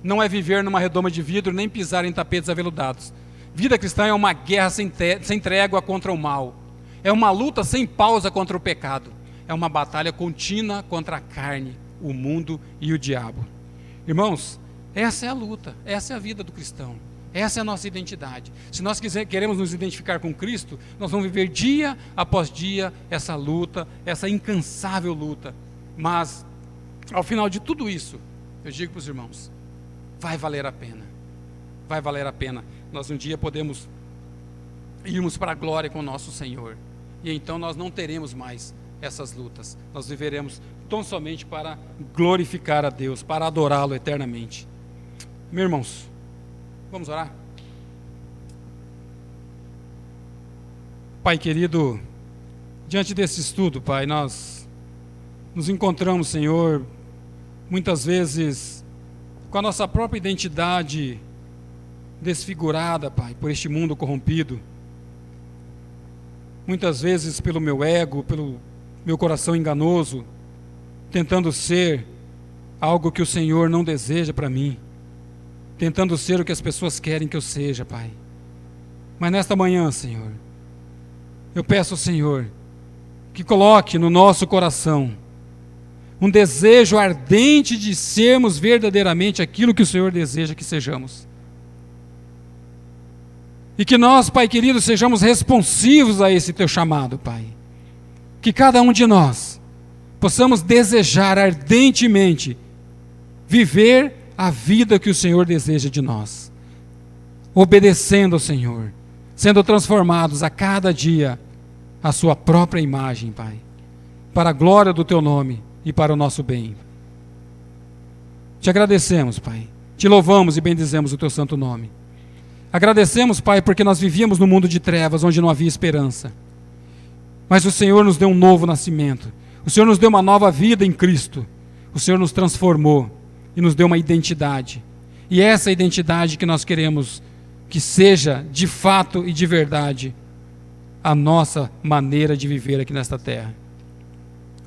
não é viver numa redoma de vidro, nem pisar em tapetes aveludados. Vida cristã é uma guerra sem trégua contra o mal. É uma luta sem pausa contra o pecado. É uma batalha contínua contra a carne, o mundo e o diabo. Irmãos, essa é a luta, essa é a vida do cristão. Essa é a nossa identidade. Se nós queremos nos identificar com Cristo, nós vamos viver dia após dia essa luta, essa incansável luta. Mas, ao final de tudo isso, eu digo para os irmãos, vai valer a pena. Vai valer a pena. Nós um dia podemos irmos para a glória com o nosso Senhor. E então nós não teremos mais essas lutas. Nós viveremos tão somente para glorificar a Deus, para adorá-lo eternamente. Meus irmãos, vamos orar? Pai querido, diante desse estudo, Pai, nós nos encontramos, Senhor, muitas vezes com a nossa própria identidade desfigurada, Pai, por este mundo corrompido. Muitas vezes pelo meu ego, pelo meu coração enganoso, tentando ser algo que o Senhor não deseja para mim, tentando ser o que as pessoas querem que eu seja, Pai. Mas nesta manhã, Senhor, eu peço ao Senhor que coloque no nosso coração um desejo ardente de sermos verdadeiramente aquilo que o Senhor deseja que sejamos. E que nós, Pai querido, sejamos responsivos a esse Teu chamado, Pai. Que cada um de nós possamos desejar ardentemente viver a vida que o Senhor deseja de nós, obedecendo ao Senhor, sendo transformados a cada dia à Sua própria imagem, Pai, para a glória do Teu nome e para o nosso bem. Te agradecemos, Pai, te louvamos e bendizemos o Teu santo nome. Agradecemos, Pai, porque nós vivíamos no mundo de trevas, onde não havia esperança. Mas o Senhor nos deu um novo nascimento. O Senhor nos deu uma nova vida em Cristo. O Senhor nos transformou e nos deu uma identidade. E essa identidade que nós queremos que seja, de fato e de verdade, a nossa maneira de viver aqui nesta terra.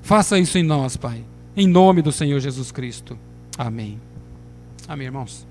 Faça isso em nós, Pai. Em nome do Senhor Jesus Cristo. Amém. Amém, irmãos.